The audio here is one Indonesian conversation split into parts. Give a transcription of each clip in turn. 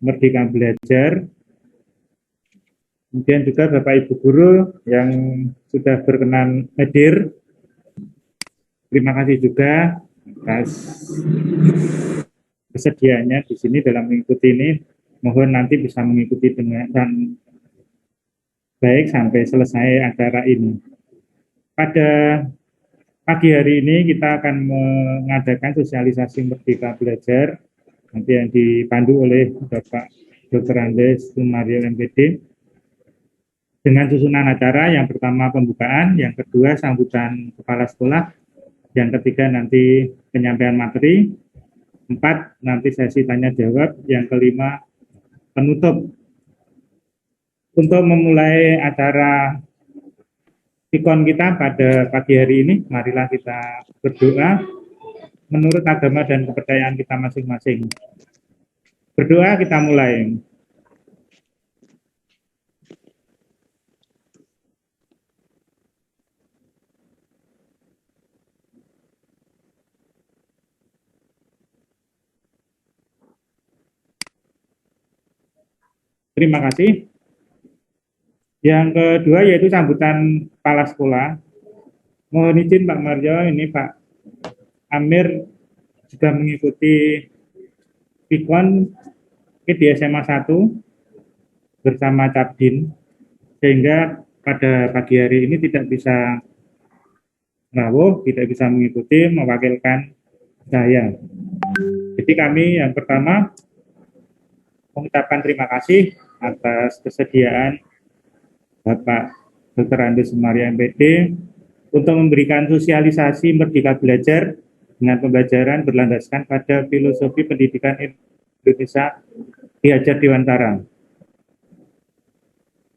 Merdeka Belajar. Kemudian juga Bapak Ibu Guru yang sudah berkenan hadir. Terima kasih juga atas kesediaannya di sini dalam mengikuti ini. Mohon nanti bisa mengikuti dengan baik sampai selesai acara ini. Pada pagi hari ini kita akan mengadakan sosialisasi Merdeka Belajar nanti yang dipandu oleh Bapak Dr. Andes Sumario MPD dengan susunan acara. Yang pertama pembukaan, yang kedua sambutan kepala sekolah, yang ketiga nanti penyampaian materi, 4 nanti sesi tanya jawab, yang kelima penutup. Untuk memulai acara Pikon kita pada pagi hari ini, marilah kita berdoa menurut agama dan kepercayaan kita masing-masing. Berdoa, kita mulai. Terima kasih. Yang kedua yaitu sambutan kepala sekolah. Mohon izin Pak Mario, ini Pak Amir sudah mengikuti Pikon di SMA 1 bersama Cabdin, sehingga pada pagi hari ini tidak bisa rawuh, tidak bisa mengikuti, mewakilkan saya. Jadi kami yang pertama mengucapkan terima kasih atas kesediaan Bapak Dr. Andes Sumario MPD untuk memberikan sosialisasi Merdeka Belajar dengan pembelajaran berlandaskan pada filosofi pendidikan Indonesia di Hajar Dewantara.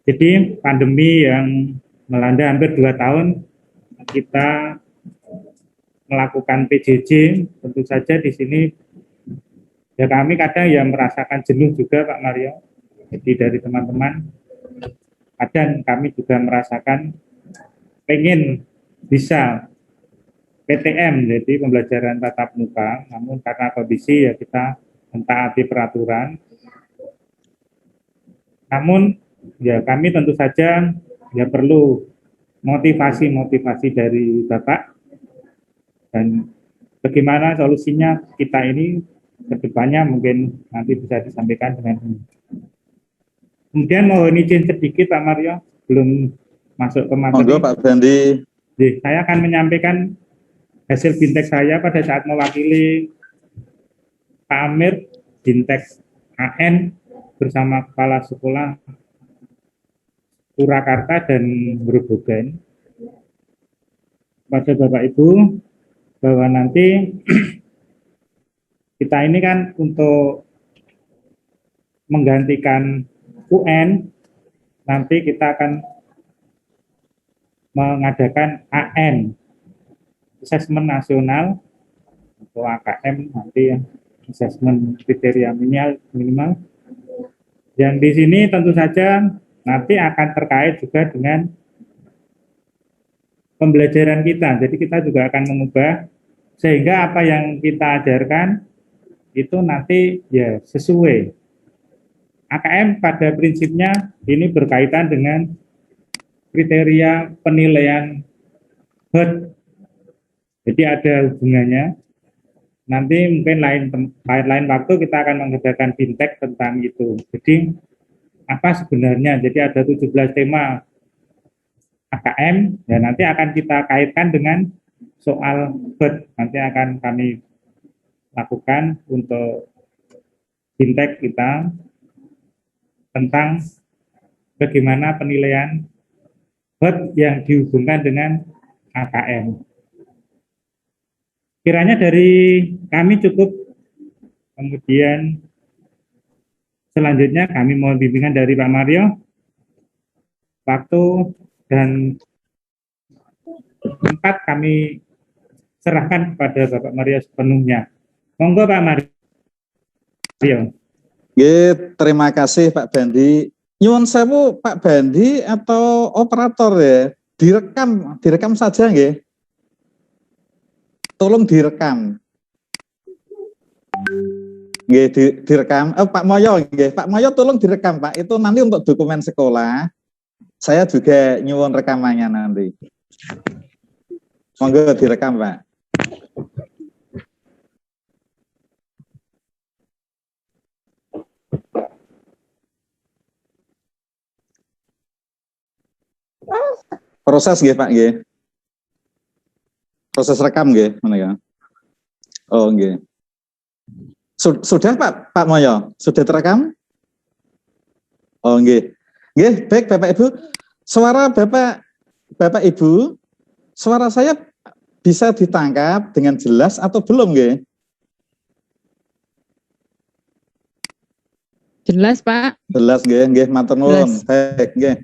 Jadi pandemi yang melanda hampir 2 tahun, kita melakukan PJJ, tentu saja di sini ya kami kadang ya merasakan jenuh juga Pak Mario. Jadi dari teman-teman, dan kami juga merasakan pengen bisa PTM, jadi pembelajaran tatap muka, namun karena kondisi ya kita mentaati peraturan. Namun ya kami tentu saja ya perlu motivasi dari Bapak, dan bagaimana solusinya kita ini ke depannya mungkin nanti bisa disampaikan dengan ini. Kemudian mohon izin sedikit Pak Mario, belum masuk ke materi. Monggo Pak Bandi. Saya akan menyampaikan hasil bintek saya pada saat mewakili Pak Amir, bintek AN bersama kepala sekolah Purwakarta dan Grobogan. Pada Bapak Ibu, bahwa nanti kita ini kan untuk menggantikan UN, nanti kita akan mengadakan AN, Asesmen Nasional, atau AKM nanti ya, Asesmen Kriteria Minimal. Yang di sini tentu saja nanti akan terkait juga dengan pembelajaran kita. Jadi kita juga akan mengubah sehingga apa yang kita ajarkan itu nanti ya sesuai. AKM pada prinsipnya ini berkaitan dengan kriteria penilaian HUT. Jadi ada hubungannya. Nanti mungkin lain waktu kita akan mengerjakan bintek tentang itu. Jadi apa sebenarnya? Jadi ada 17 tema AKM, ya nanti akan kita kaitkan dengan soal HUT. Nanti akan kami lakukan untuk bintek kita tentang bagaimana penilaian HUT yang dihubungkan dengan AKM. Kiranya dari kami cukup. Kemudian selanjutnya kami mohon bimbingan dari Pak Mario. Waktu dan tempat kami serahkan kepada Bapak Mario sepenuhnya. Monggo Pak Mario. Terima kasih Pak Bandi. Nyuwun sewu Pak Bandi atau operator ya, direkam saja nggih. Tolong direkam. Nggih, direkam. Pak Moyo, nggih. Pak Moyo tolong direkam, Pak. Itu nanti untuk dokumen sekolah. Saya juga nyuwun rekamannya nanti. Monggo direkam, Pak. Proses nggih, Pak, nggih. Proses rekam nggih, menika. Oh, nggih. Sudah Pak Moyo? Sudah terekam? Oh, nggih. Nggih, baik Bapak Ibu. Suara Bapak Ibu, suara saya bisa ditangkap dengan jelas atau belum nggih? Jelas, Pak. Jelas nggih, matur nuwun. Baik, nggih.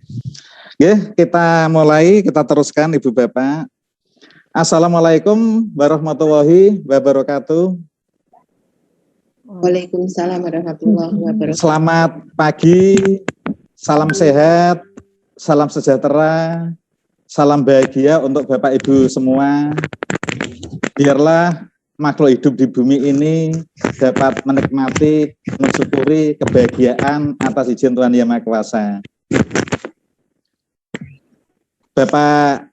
Nggih, kita mulai, kita teruskan Ibu Bapak. Assalamualaikum warahmatullahi wabarakatuh. Waalaikumsalam warahmatullahi wabarakatuh. Selamat pagi, salam sehat, salam sejahtera, salam bahagia untuk Bapak Ibu semua. Biarlah makhluk hidup di bumi ini dapat menikmati, mensyukuri kebahagiaan atas izin Tuhan Yang Maha Kuasa. Bapak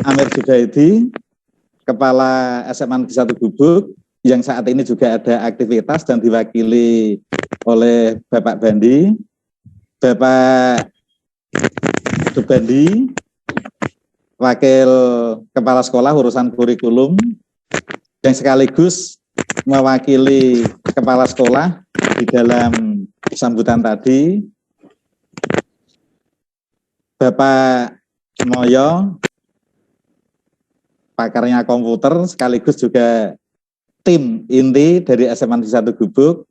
Amir Judaidi, Kepala SMA Negeri 1 Gubuk, yang saat ini juga ada aktivitas dan diwakili oleh Bapak Bandi, Bapak Subandi, Wakil Kepala Sekolah urusan kurikulum, yang sekaligus mewakili Kepala Sekolah di dalam sambutan tadi, Bapak Moyo, pakarnya komputer, sekaligus juga tim inti dari SMA Negeri 1 Gubuk,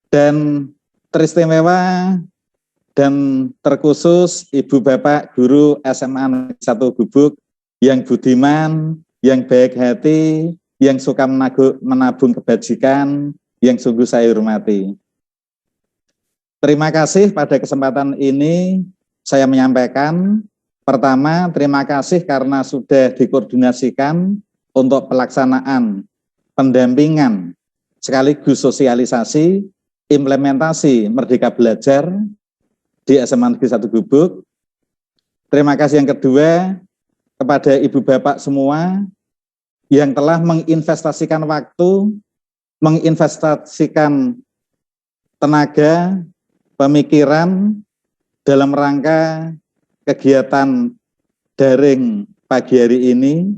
dan teristimewa dan terkhusus Ibu Bapak Guru SMA Negeri 1 Gubuk yang budiman, yang baik hati, yang suka menabung kebajikan, yang sungguh saya hormati. Terima kasih pada kesempatan ini saya menyampaikan, pertama terima kasih karena sudah dikoordinasikan untuk pelaksanaan pendampingan sekaligus sosialisasi implementasi Merdeka Belajar di SMA Negeri 1 Gubuk. Terima kasih yang kedua kepada Ibu Bapak semua yang telah menginvestasikan waktu, menginvestasikan tenaga, pemikiran dalam rangka kegiatan daring pagi hari ini.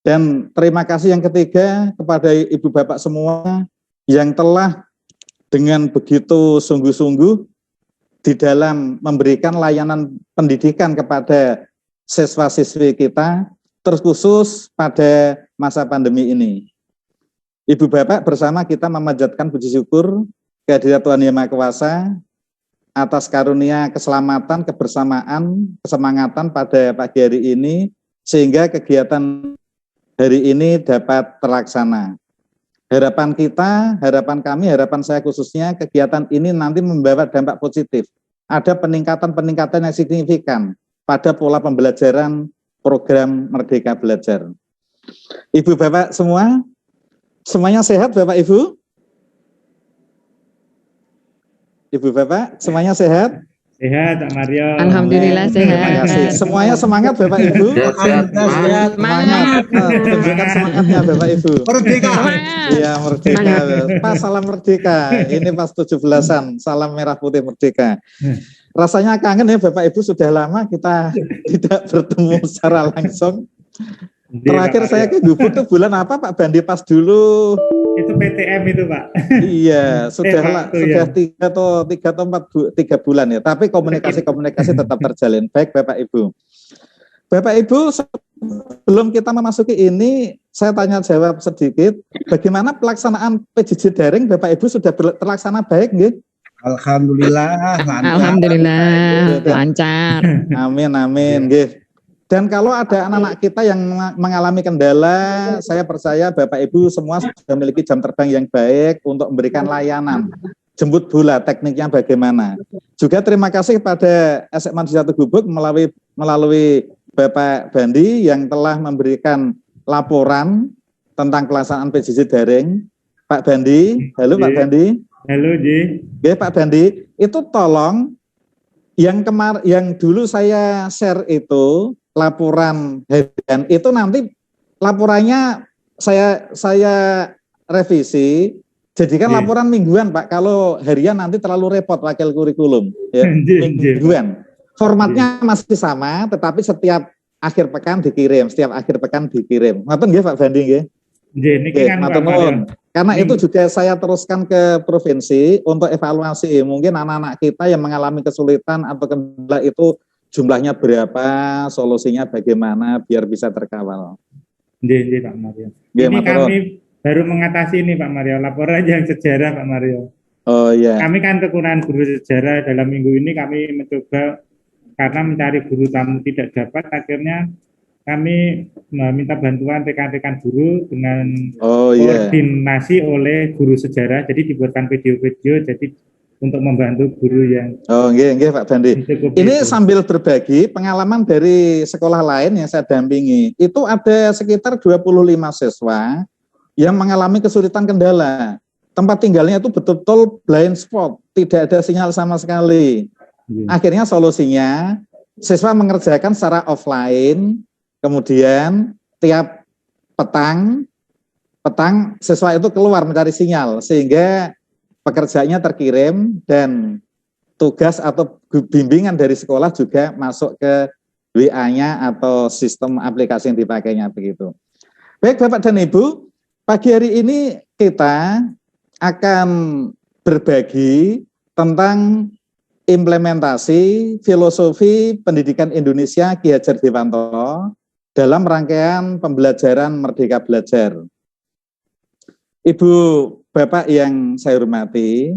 Dan terima kasih yang ketiga kepada Ibu Bapak semua yang telah dengan begitu sungguh-sungguh di dalam memberikan layanan pendidikan kepada siswa-siswi kita, terkhusus pada masa pandemi ini. Ibu Bapak bersama kita memanjatkan puji syukur kehadirat Tuhan Yang Maha Kuasa atas karunia keselamatan, kebersamaan, kesemangatan pada pagi hari ini, sehingga kegiatan hari ini dapat terlaksana. Harapan kita, harapan kami, harapan saya khususnya, kegiatan ini nanti membawa dampak positif. Ada peningkatan-peningkatan yang signifikan pada pola pembelajaran program Merdeka Belajar. Ibu Bapak semua, semuanya sehat Bapak Ibu? Ibu Bapak, semuanya sehat? Sehat, Pak Mario. Alhamdulillah Terima sehat. kasih. Semuanya semangat Bapak Ibu. Semangat. Tunjukkan semangatnya Bapak Ibu. Merdeka. Iya, merdeka. Pas salam merdeka. Ini pas 17-an, salam merah putih merdeka. Rasanya kangen ya Bapak Ibu, sudah lama kita tidak bertemu secara langsung. Terakhir saya ke Gubuk itu bulan apa Pak Bandi, pas dulu? Itu PTM itu Pak. Iya, sudah waktu, sudah ya. 3 atau 4 bulan ya. Tapi komunikasi tetap terjalin. Baik Bapak Ibu. Bapak Ibu, sebelum kita memasuki ini, saya tanya jawab sedikit. Bagaimana pelaksanaan PJJ daring Bapak Ibu sudah terlaksana baik nggih? Alhamdulillah, lancar. Alhamdulillah lancar. Amin nggih. Dan kalau ada anak-anak kita yang mengalami kendala, saya percaya Bapak Ibu semua sudah memiliki jam terbang yang baik untuk memberikan layanan. Jemput bola, tekniknya bagaimana. Juga terima kasih kepada SMA Negeri 1 Gubuk melalui Bapak Bandi yang telah memberikan laporan tentang pelaksanaan PJJ daring. Pak Bandi. Halo Pak Nggih. Bandi. Halo, Ji. Oke, Pak Bandi, itu tolong yang dulu saya share itu laporan harian itu nanti laporannya saya revisi jadikan Nggih. laporan mingguan Pak. Kalau harian nanti terlalu repot wakil kurikulum ya. Nggih, nggih, Pak. Mingguan. Formatnya masih sama tetapi setiap akhir pekan dikirim. Ngoten nggih Pak Bandi nggih? Nggih, niki Oke, kan Pak matur Mario. nuwun. Karena itu juga saya teruskan ke provinsi untuk evaluasi. Mungkin anak-anak kita yang mengalami kesulitan atau kendala itu jumlahnya berapa, solusinya bagaimana biar bisa terkawal. Nggih, Pak Mario. Nggih, Ini matur kami baru mengatasi ini Pak Mario, laporan yang sejarah Pak Mario. Oh iya. Kami kan kekurangan guru sejarah dalam minggu ini kami mencoba karena mencari guru tamu tidak dapat, akhirnya kami meminta bantuan rekan-rekan guru dengan Oh iya. koordinasi oleh guru sejarah, jadi dibuatkan video-video jadi untuk membantu guru yang Oh nggih Pak Bandi. cukup Ini itu. sambil berbagi pengalaman dari sekolah lain yang saya dampingi. Itu ada sekitar 25 siswa yang mengalami kesulitan kendala. Tempat tinggalnya itu betul-betul blind spot, tidak ada sinyal sama sekali. Akhirnya solusinya siswa mengerjakan secara offline, kemudian tiap petang siswa itu keluar mencari sinyal sehingga pekerjaannya terkirim dan tugas atau bimbingan dari sekolah juga masuk ke WA-nya atau sistem aplikasi yang dipakainya begitu. Baik Bapak dan Ibu, pagi hari ini kita akan berbagi tentang implementasi filosofi pendidikan Indonesia Ki Hajar Dewantara dalam rangkaian pembelajaran Merdeka Belajar. Ibu, Bapak yang saya hormati,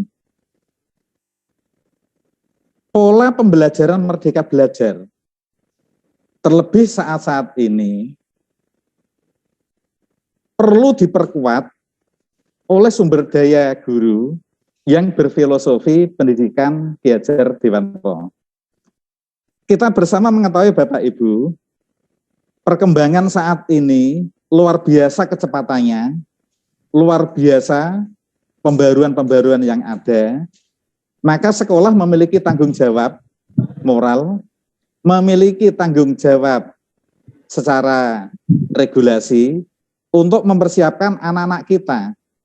pola pembelajaran Merdeka Belajar, terlebih saat-saat ini, perlu diperkuat oleh sumber daya guru yang berfilosofi pendidikan Ki Hajar Dewantara. Kita bersama mengetahui Bapak Ibu, perkembangan saat ini luar biasa kecepatannya, luar biasa pembaruan-pembaruan yang ada, maka sekolah memiliki tanggung jawab moral, memiliki tanggung jawab secara regulasi untuk mempersiapkan anak-anak kita,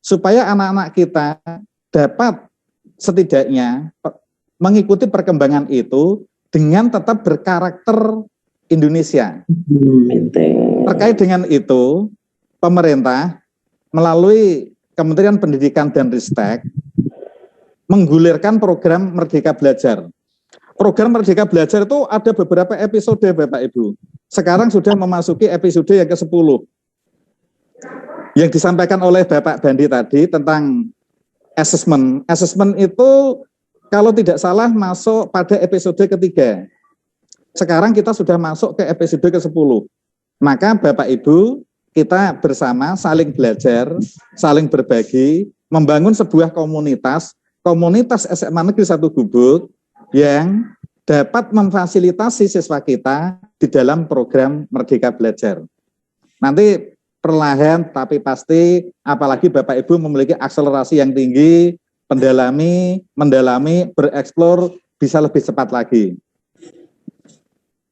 supaya anak-anak kita dapat setidaknya mengikuti perkembangan itu dengan tetap berkarakter Indonesia. Terkait dengan itu, pemerintah melalui Kementerian Pendidikan dan Ristek menggulirkan program Merdeka Belajar. Program Merdeka Belajar itu ada beberapa episode Bapak Ibu. Sekarang sudah memasuki episode yang ke-10. Yang disampaikan oleh Bapak Bandi tadi tentang assessment. Assessment itu kalau tidak salah masuk pada episode ketiga. Sekarang kita sudah masuk ke episode ke-10. Maka Bapak Ibu, kita bersama saling belajar, saling berbagi, membangun sebuah komunitas SMA Negeri 1 Gubuk yang dapat memfasilitasi siswa kita di dalam program Merdeka Belajar. Nanti perlahan tapi pasti, apalagi Bapak Ibu memiliki akselerasi yang tinggi, mendalami, bereksplor, bisa lebih cepat lagi.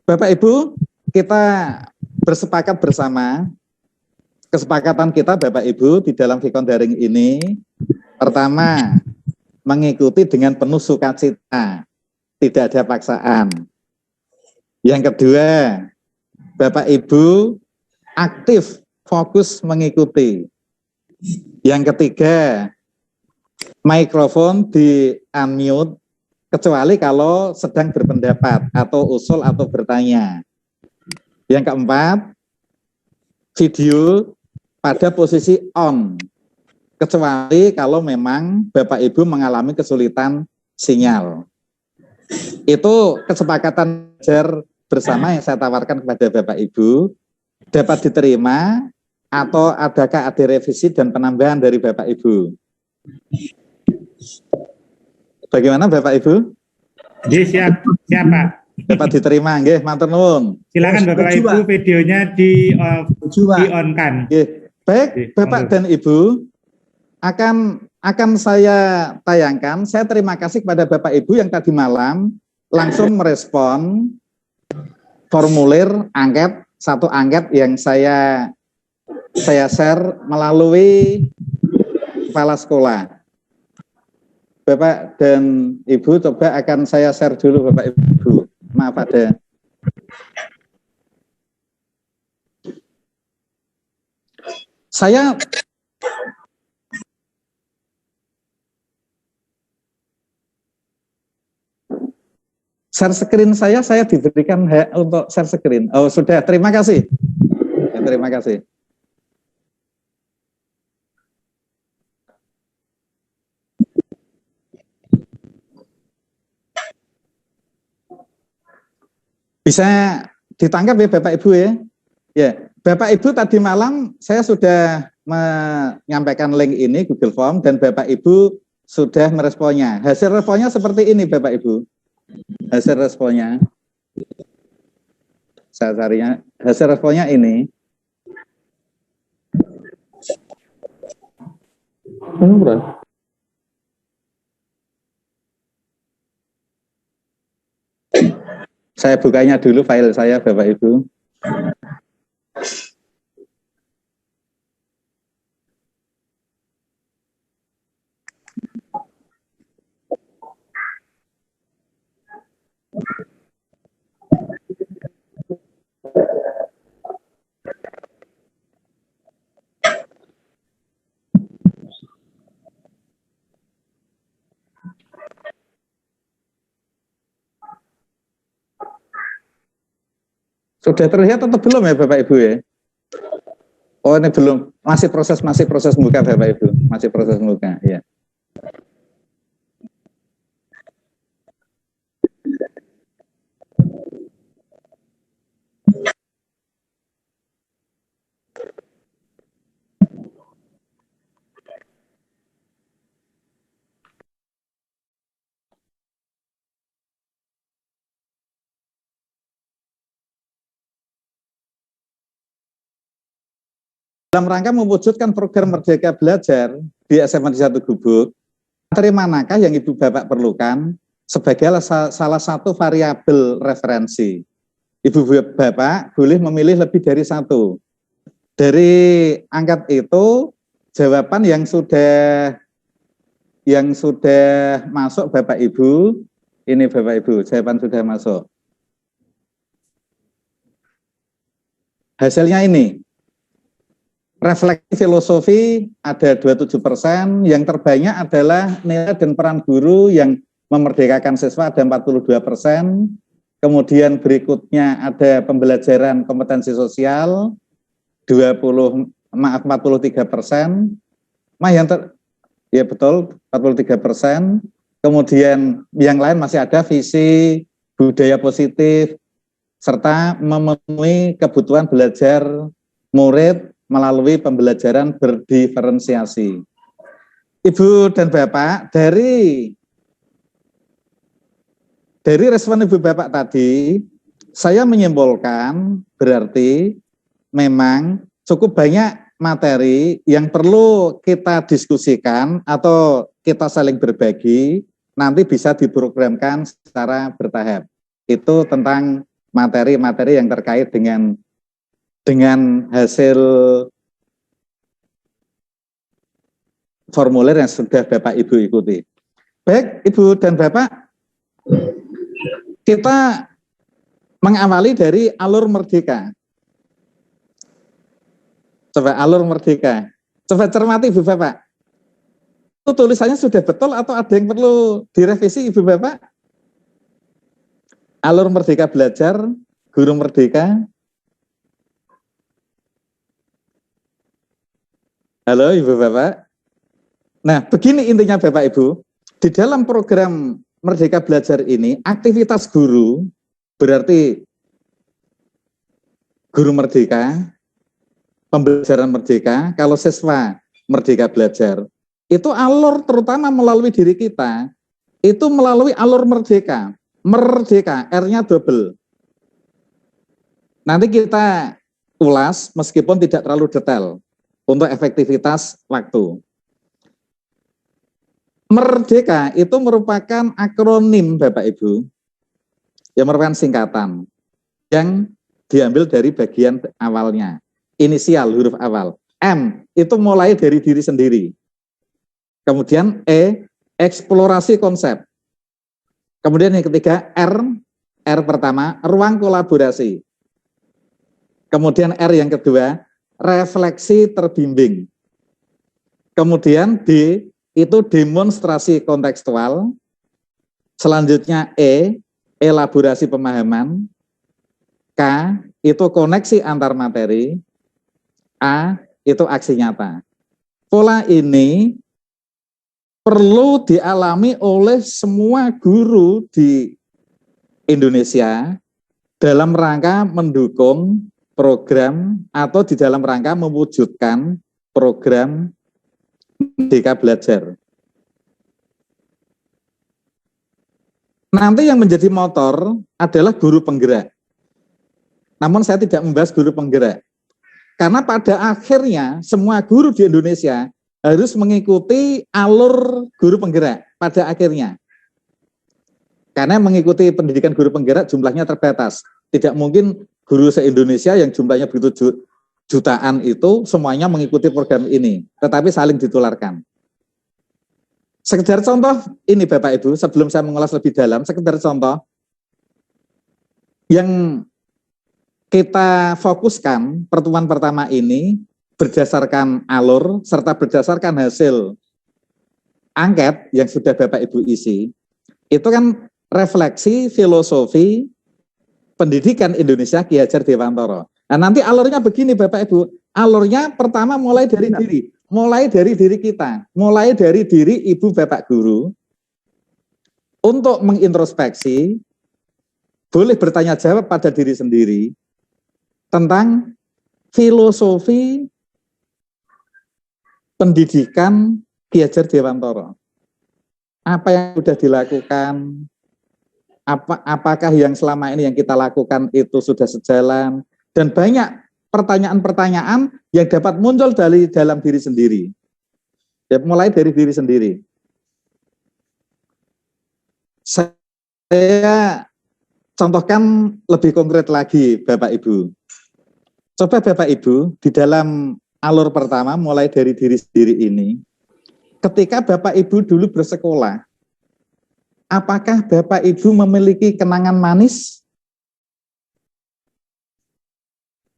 Bapak Ibu, kita bersepakat bersama, kesepakatan kita Bapak Ibu di dalam Vkon Daring ini, pertama, mengikuti dengan penuh sukacita, tidak ada paksaan. Yang kedua, Bapak Ibu aktif, fokus mengikuti. Yang ketiga, mikrofon di unmute, kecuali kalau sedang berpendapat atau usul atau bertanya. Yang keempat, video pada posisi on, kecuali kalau memang Bapak Ibu mengalami kesulitan sinyal. Itu kesepakatan belajar bersama yang saya tawarkan kepada Bapak Ibu, dapat diterima atau adakah ada revisi dan penambahan dari Bapak Ibu? Bagaimana Bapak Ibu? Siap Pak. Dapat diterima, nggih, matur nuwun. Silakan Bapak Setuju, Ibu, Pak. videonya di on-kan. Baik, Bapak dan Ibu, akan saya tayangkan. Saya terima kasih kepada Bapak Ibu yang tadi malam langsung merespon formulir angket, satu angket yang saya share melalui kepala sekolah. Bapak dan Ibu coba akan saya share dulu Bapak Ibu. Maaf ada. Saya share screen saya diberikan hak untuk share screen. Oh sudah, terima kasih. Ya, terima kasih. Bisa ditangkap ya Bapak Ibu ya? Ya, Bapak Ibu tadi malam saya sudah menyampaikan link ini Google Form dan Bapak Ibu sudah meresponnya. Hasil responnya seperti ini Bapak Ibu. Hasil responnya, saya carinya. Hasil responnya ini. Saya bukanya dulu file saya Bapak Ibu. Sudah terlihat atau belum ya Bapak Ibu ya? Oh ini belum, masih proses muka Bapak Ibu, masih proses muka ya. Dalam rangka mewujudkan program Merdeka Belajar di SMA 1 Gubuk, materi manakah yang Ibu Bapak perlukan sebagai salah satu variabel referensi? Ibu Bapak boleh memilih lebih dari satu. Dari angkat itu, jawaban yang sudah masuk Bapak Ibu, ini Bapak Ibu, jawaban sudah masuk. Hasilnya ini. Refleksi filosofi ada 27%, yang terbanyak adalah nilai dan peran guru yang memerdekakan siswa ada 42%, kemudian berikutnya ada pembelajaran kompetensi sosial 43%, ya betul 43%, kemudian yang lain masih ada visi, budaya positif, serta memenuhi kebutuhan belajar murid melalui pembelajaran berdiferensiasi. Ibu dan Bapak, dari respon Ibu Bapak tadi, saya menyimpulkan berarti memang cukup banyak materi yang perlu kita diskusikan atau kita saling berbagi, nanti bisa diprogramkan secara bertahap. Itu tentang materi-materi yang terkait dengan hasil formulir yang sudah Bapak Ibu ikuti. Baik, Ibu dan Bapak, kita mengawali dari alur merdeka. Coba alur merdeka. Coba cermati Ibu Bapak. Itu tulisannya sudah betul atau ada yang perlu direvisi Ibu Bapak? Alur merdeka belajar, guru merdeka. Halo Ibu Bapak. Nah, begini intinya Bapak Ibu, di dalam program Merdeka Belajar ini, aktivitas guru berarti guru merdeka, pembelajaran merdeka, kalau siswa merdeka belajar, itu alur terutama melalui diri kita, itu melalui alur merdeka. Merdeka, R-nya double. Nanti kita ulas meskipun tidak terlalu detail untuk efektivitas waktu. Merdeka itu merupakan akronim Bapak Ibu, yang merupakan singkatan yang diambil dari bagian awalnya, inisial huruf awal. M itu mulai dari diri sendiri. Kemudian E, eksplorasi konsep. Kemudian yang ketiga R pertama, ruang kolaborasi. Kemudian R yang kedua, refleksi terbimbing. Kemudian D itu demonstrasi kontekstual. Selanjutnya E, elaborasi pemahaman. K itu koneksi antar materi. A itu aksi nyata. Pola ini perlu dialami oleh semua guru di Indonesia dalam rangka mendukung program atau di dalam rangka mewujudkan program Merdeka Belajar. Nanti yang menjadi motor adalah guru penggerak. Namun saya tidak membahas guru penggerak. Karena pada akhirnya semua guru di Indonesia harus mengikuti alur guru penggerak pada akhirnya. Karena mengikuti pendidikan guru penggerak jumlahnya terbatas. Tidak mungkin guru se-Indonesia yang jumlahnya begitu jutaan itu semuanya mengikuti program ini, tetapi saling ditularkan. Sekedar contoh ini Bapak Ibu, sebelum saya mengulas lebih dalam, sekedar contoh yang kita fokuskan pertemuan pertama ini berdasarkan alur serta berdasarkan hasil angket yang sudah Bapak Ibu isi, itu kan refleksi filosofi pendidikan Indonesia Ki Hajar Dewantara. Nah, nanti alurnya begini Bapak Ibu, alurnya pertama mulai dari diri kita, mulai dari diri Ibu Bapak Guru untuk mengintrospeksi, boleh bertanya jawab pada diri sendiri tentang filosofi pendidikan Ki Hajar Dewantara. Apa yang sudah dilakukan, apakah yang selama ini yang kita lakukan itu sudah sejalan, dan banyak pertanyaan-pertanyaan yang dapat muncul dari dalam diri sendiri. Ya, mulai dari diri sendiri. Saya contohkan lebih konkret lagi Bapak Ibu. Coba Bapak Ibu di dalam alur pertama mulai dari diri sendiri ini, ketika Bapak Ibu dulu bersekolah, apakah Bapak Ibu memiliki kenangan manis?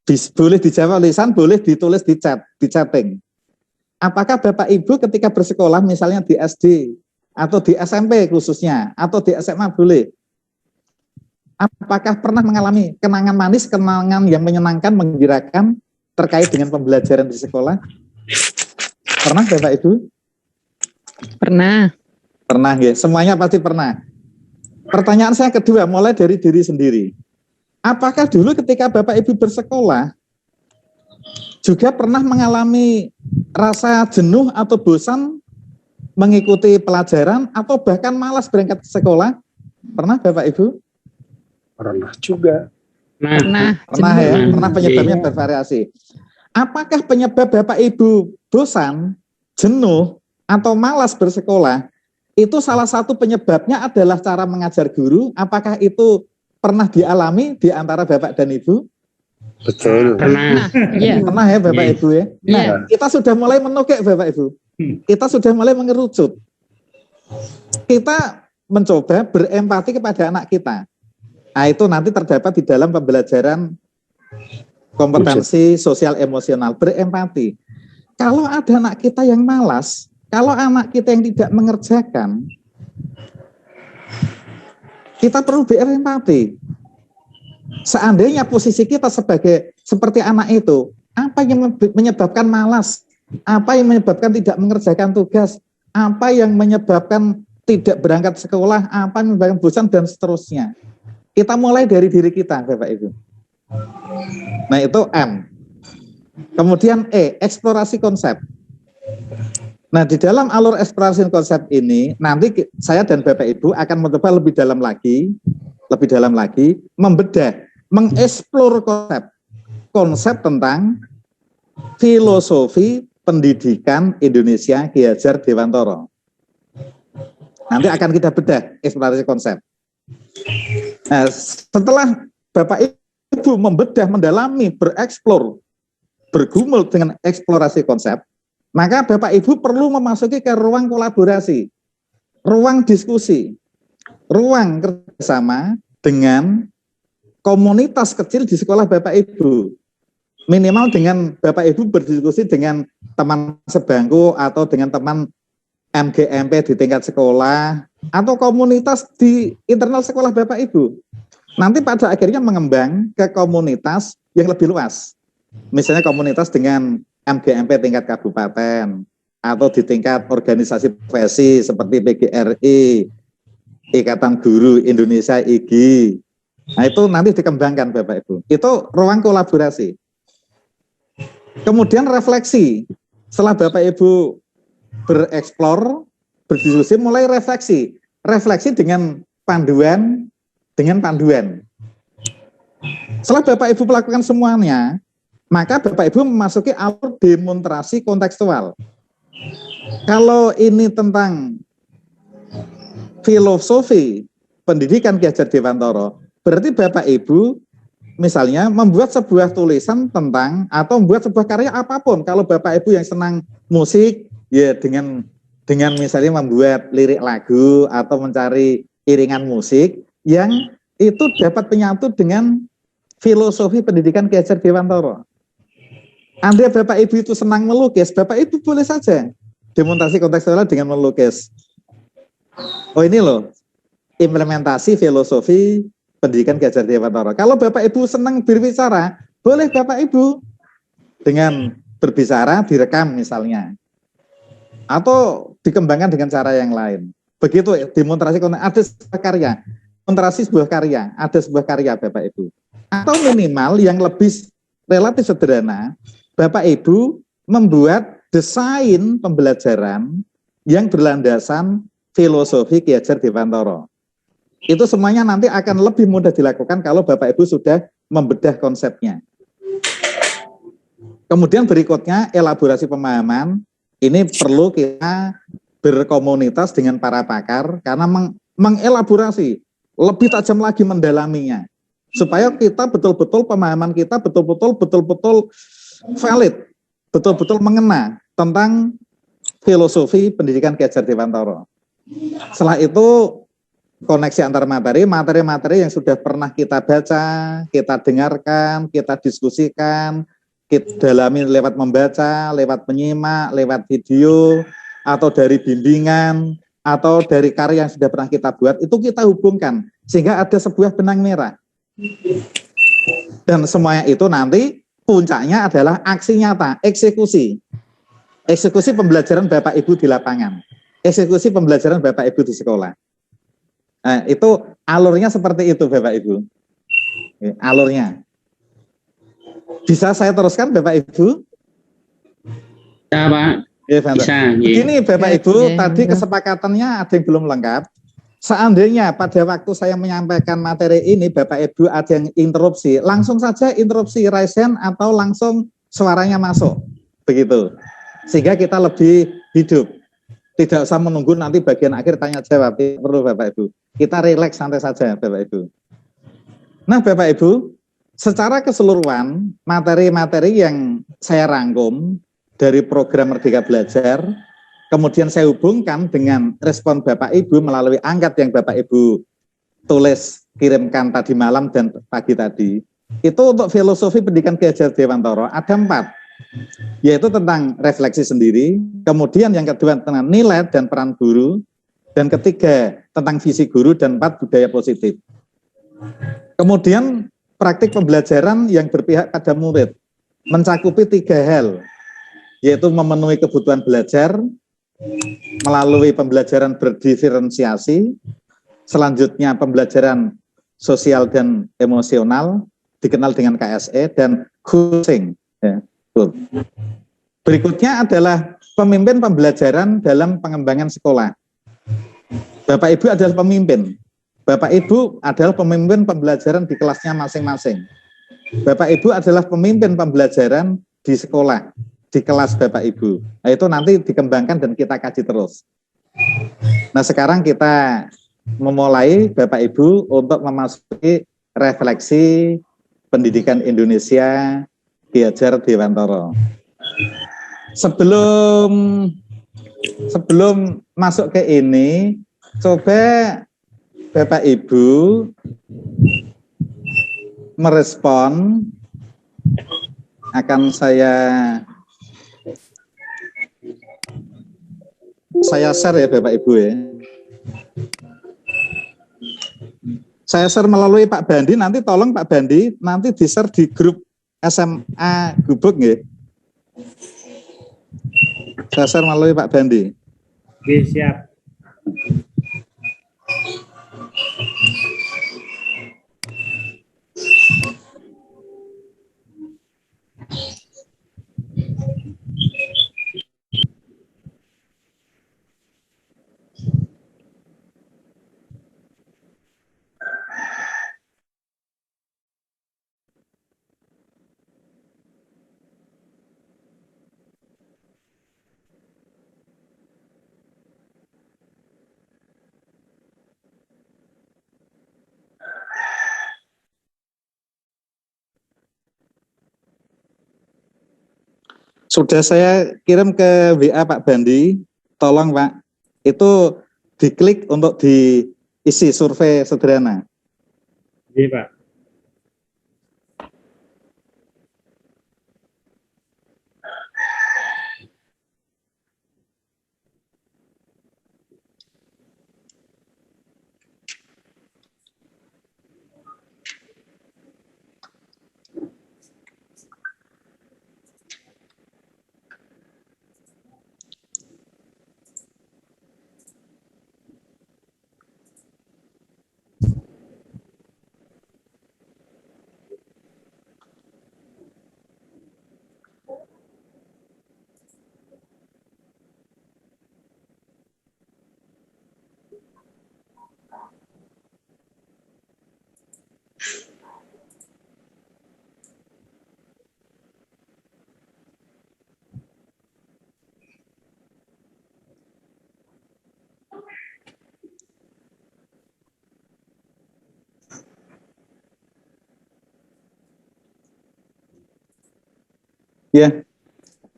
Boleh dijawab lisan, boleh ditulis di chat, di chatting. Apakah Bapak Ibu ketika bersekolah misalnya di SD atau di SMP khususnya atau di SMA boleh? Apakah pernah mengalami kenangan manis, kenangan yang menyenangkan, menggembirakan terkait dengan pembelajaran di sekolah? Pernah Bapak Ibu? Pernah. Pernah ya, semuanya pasti pernah. Pertanyaan saya kedua, mulai dari diri sendiri. Apakah dulu ketika Bapak Ibu bersekolah juga pernah mengalami rasa jenuh atau bosan mengikuti pelajaran atau bahkan malas berangkat ke sekolah? Pernah Bapak Ibu? Pernah juga. Pernah. Pernah ya, pernah penyebabnya bervariasi. Apakah penyebab Bapak Ibu bosan, jenuh, atau malas bersekolah, itu salah satu penyebabnya adalah cara mengajar guru? Apakah itu pernah dialami di antara Bapak dan Ibu? Betul. Pernah. Iya. Pernah ya Bapak Ibu ya? Nah, Iya. kita sudah mulai menukik Bapak Ibu. Kita sudah mulai mengerucut. Kita mencoba berempati kepada anak kita. Nah, itu nanti terdapat di dalam pembelajaran kompetensi sosial emosional, berempati. Kalau ada anak kita yang malas, kalau anak kita yang tidak mengerjakan, kita perlu berempati. Seandainya posisi kita seperti anak itu, apa yang menyebabkan malas? Apa yang menyebabkan tidak mengerjakan tugas? Apa yang menyebabkan tidak berangkat sekolah? Apa yang menyebabkan bosan dan seterusnya? Kita mulai dari diri kita, Bapak Ibu. Nah, itu M. Kemudian E, eksplorasi konsep. Nah, di dalam alur eksplorasi konsep ini, nanti saya dan Bapak Ibu akan mencoba lebih dalam lagi, membedah, mengeksplor konsep tentang filosofi pendidikan Indonesia Ki Hajar Dewantara. Nanti akan kita bedah eksplorasi konsep. Nah, setelah Bapak Ibu membedah, mendalami, bereksplor, bergumul dengan eksplorasi konsep, maka Bapak Ibu perlu memasuki ke ruang kolaborasi, ruang diskusi, ruang kerjasama dengan komunitas kecil di sekolah Bapak Ibu. Minimal dengan Bapak Ibu berdiskusi dengan teman sebangku atau dengan teman MGMP di tingkat sekolah atau komunitas di internal sekolah Bapak Ibu. Nanti pada akhirnya mengembang ke komunitas yang lebih luas. Misalnya komunitas dengan MGMP tingkat kabupaten atau di tingkat organisasi profesi seperti PGRI, Ikatan Guru Indonesia IGI. Nah, itu nanti dikembangkan Bapak Ibu. Itu ruang kolaborasi. Kemudian refleksi. Setelah Bapak Ibu bereksplor, berdiskusi, mulai refleksi. Refleksi dengan panduan. Setelah Bapak Ibu melakukan semuanya, maka Bapak Ibu memasuki alur demonstrasi kontekstual. Kalau ini tentang filosofi pendidikan Ki Hajar Dewantara, berarti Bapak Ibu misalnya membuat sebuah tulisan tentang atau membuat sebuah karya apapun. Kalau Bapak Ibu yang senang musik, ya dengan misalnya membuat lirik lagu atau mencari iringan musik yang itu dapat menyatu dengan filosofi pendidikan Ki Hajar Dewantara. Andai Bapak Ibu itu senang melukis, Bapak Ibu boleh saja demonstrasi kontekstual dengan melukis. Oh ini loh, implementasi filosofi pendidikan Ki Hajar Dewantara. Kalau Bapak Ibu senang berbicara, boleh Bapak Ibu dengan berbicara direkam misalnya. Atau dikembangkan dengan cara yang lain. Begitu demonstrasi ada sebuah karya, demonstrasi sebuah karya, ada sebuah karya Bapak Ibu. Atau minimal yang lebih relatif sederhana, Bapak Ibu membuat desain pembelajaran yang berlandasan filosofi Ki Hajar Dewantara. Itu semuanya nanti akan lebih mudah dilakukan kalau Bapak Ibu sudah membedah konsepnya. Kemudian berikutnya elaborasi pemahaman. Ini perlu kita berkomunitas dengan para pakar karena mengelaborasi lebih tajam lagi mendalaminya supaya kita betul-betul pemahaman kita betul-betul valid, betul-betul mengena tentang filosofi pendidikan Ki Hajar Dewantara. Setelah itu koneksi antar materi yang sudah pernah kita baca, kita dengarkan, kita diskusikan, kita dalami lewat membaca, lewat menyimak, lewat video, atau dari bimbingan, atau dari karya yang sudah pernah kita buat, itu kita hubungkan, sehingga ada sebuah benang merah. Dan semuanya itu nanti puncaknya adalah aksi nyata, eksekusi. Eksekusi pembelajaran Bapak Ibu di lapangan, eksekusi pembelajaran Bapak Ibu di sekolah. Nah, itu alurnya seperti itu Bapak Ibu. Alurnya. Bisa saya teruskan Bapak Ibu? Ya Pak. Ya, Bisa. Begini Bapak Ibu, Ya, tadi kesepakatannya ada yang belum lengkap. Seandainya pada waktu saya menyampaikan materi ini Bapak Ibu ada yang interupsi, langsung saja interupsi, raise hand atau langsung suaranya masuk. Begitu. Sehingga kita lebih hidup. Tidak usah menunggu nanti bagian akhir tanya jawab. Perlu Bapak Ibu. Kita rileks santai saja Bapak Ibu. Nah Bapak Ibu, secara keseluruhan materi-materi yang saya rangkum dari program Merdeka Belajar, kemudian saya hubungkan dengan respon Bapak Ibu melalui angkat yang Bapak Ibu tulis, kirimkan tadi malam dan pagi tadi. Itu untuk filosofi pendidikan Ki Hajar Dewantara ada 4. Yaitu tentang refleksi sendiri, kemudian yang kedua tentang nilai dan peran guru, dan ketiga tentang visi guru, dan 4 budaya positif. Kemudian praktik pembelajaran yang berpihak pada murid, mencakupi 3 hal, yaitu memenuhi kebutuhan belajar, melalui pembelajaran berdiferensiasi, selanjutnya pembelajaran sosial dan emosional, dikenal dengan KSE, dan coaching. Ya. Berikutnya adalah pemimpin pembelajaran dalam pengembangan sekolah. Bapak Ibu adalah pemimpin. Bapak Ibu adalah pemimpin pembelajaran di kelasnya masing-masing. Bapak Ibu adalah pemimpin pembelajaran di sekolah, di kelas Bapak Ibu. Nah, itu nanti dikembangkan dan kita kaji terus. Nah, sekarang kita memulai Bapak Ibu untuk memasuki refleksi pendidikan Indonesia Ki Hajar Dewantara. Sebelum masuk ke ini, coba Bapak Ibu merespon, akan saya share ya Bapak Ibu ya. Saya share melalui Pak Bandi, nanti tolong Pak Bandi nanti di-share di grup SMA Gubuk nggih. Saya share melalui Pak Bandi. Oke, siap. Sudah saya kirim ke WA Pak Bandi, tolong Pak, itu diklik untuk diisi survei sederhana. Iya, Pak. Ya,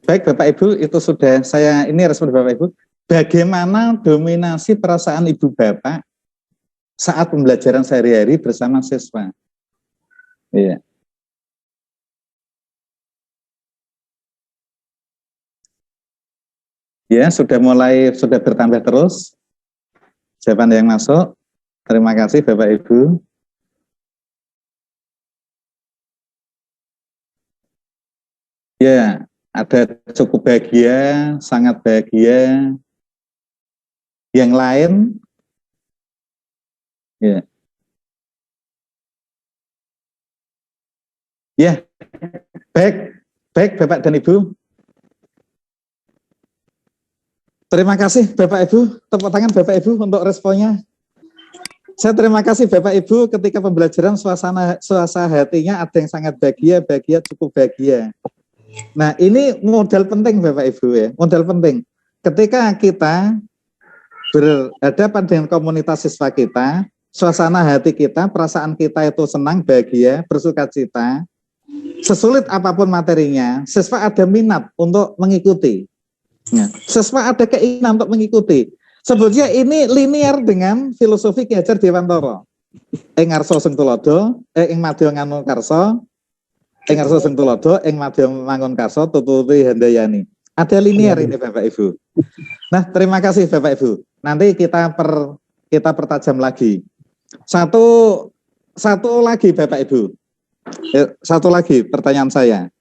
baik Bapak Ibu, itu sudah saya ini respon Bapak Ibu. Bagaimana dominasi perasaan Ibu Bapak saat pembelajaran sehari-hari bersama siswa? Iya. Ya, sudah bertambah terus jawaban yang masuk. Terima kasih Bapak Ibu. Ya, ada cukup bahagia, sangat bahagia. Yang lain, ya. Ya, baik Bapak dan Ibu. Terima kasih Bapak Ibu, tepuk tangan Bapak Ibu untuk responnya. Saya terima kasih Bapak Ibu ketika pembelajaran suasana hatinya ada yang sangat bahagia, cukup bahagia. Nah, ini modal penting Bapak Ibu ya, modal penting. Ketika kita berhadapan dengan komunitas siswa kita, suasana hati kita, perasaan kita itu senang, bahagia, bersukacita, sesulit apapun materinya, siswa ada minat untuk mengikuti. Ya, siswa ada keinginan untuk mengikuti. Sebetulnya ini linear dengan filosofi Ki Hajar Dewantara. Ing ngarsa sing tulodo, ing madya ngangon karsa, ing ngarsa sing tulodo, ing madya mangun karsa, tututi handayani. Ada linear ini Bapak Ibu. Nah, terima kasih Bapak Ibu. Nanti kita pertajam lagi. Satu lagi Bapak Ibu. Satu lagi pertanyaan saya.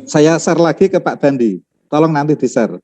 Saya share lagi ke Pak Bandi. Tolong nanti di-share.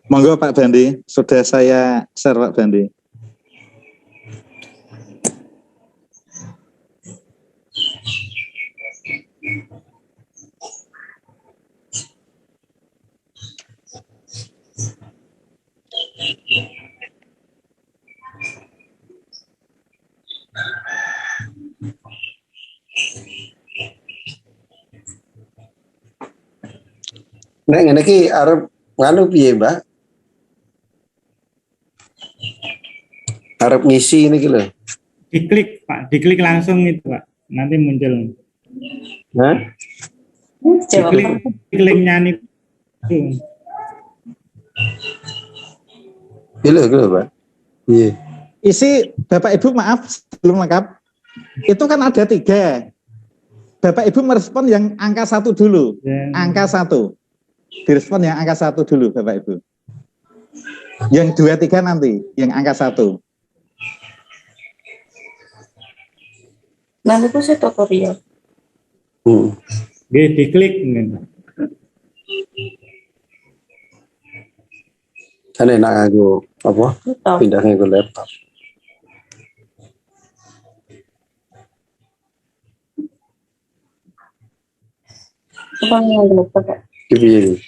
Monggo Pak Bandi, sudah saya share Pak Bandi. Nek ngene iki arep nganu piye, Mbak? Arep ngisi ini iki lho. Diklik Pak, diklik langsung itu Pak, nanti muncul. Hah? Jawab. Diklik linknya nih. Gila, Pak. Iya. Isi Bapak Ibu maaf sebelum lengkap. Itu kan ada 3. Bapak Ibu merespon yang angka 1 dulu. Angka 1. Direspon yang angka 1 dulu Bapak Ibu. Yang 2, 3 nanti, yang angka 1. Nanti itu saya tutorial. Diklik. Kan enak aku apa? Tahu. Pindahnya ke laptop. Apa yang lupa Pak? Piye?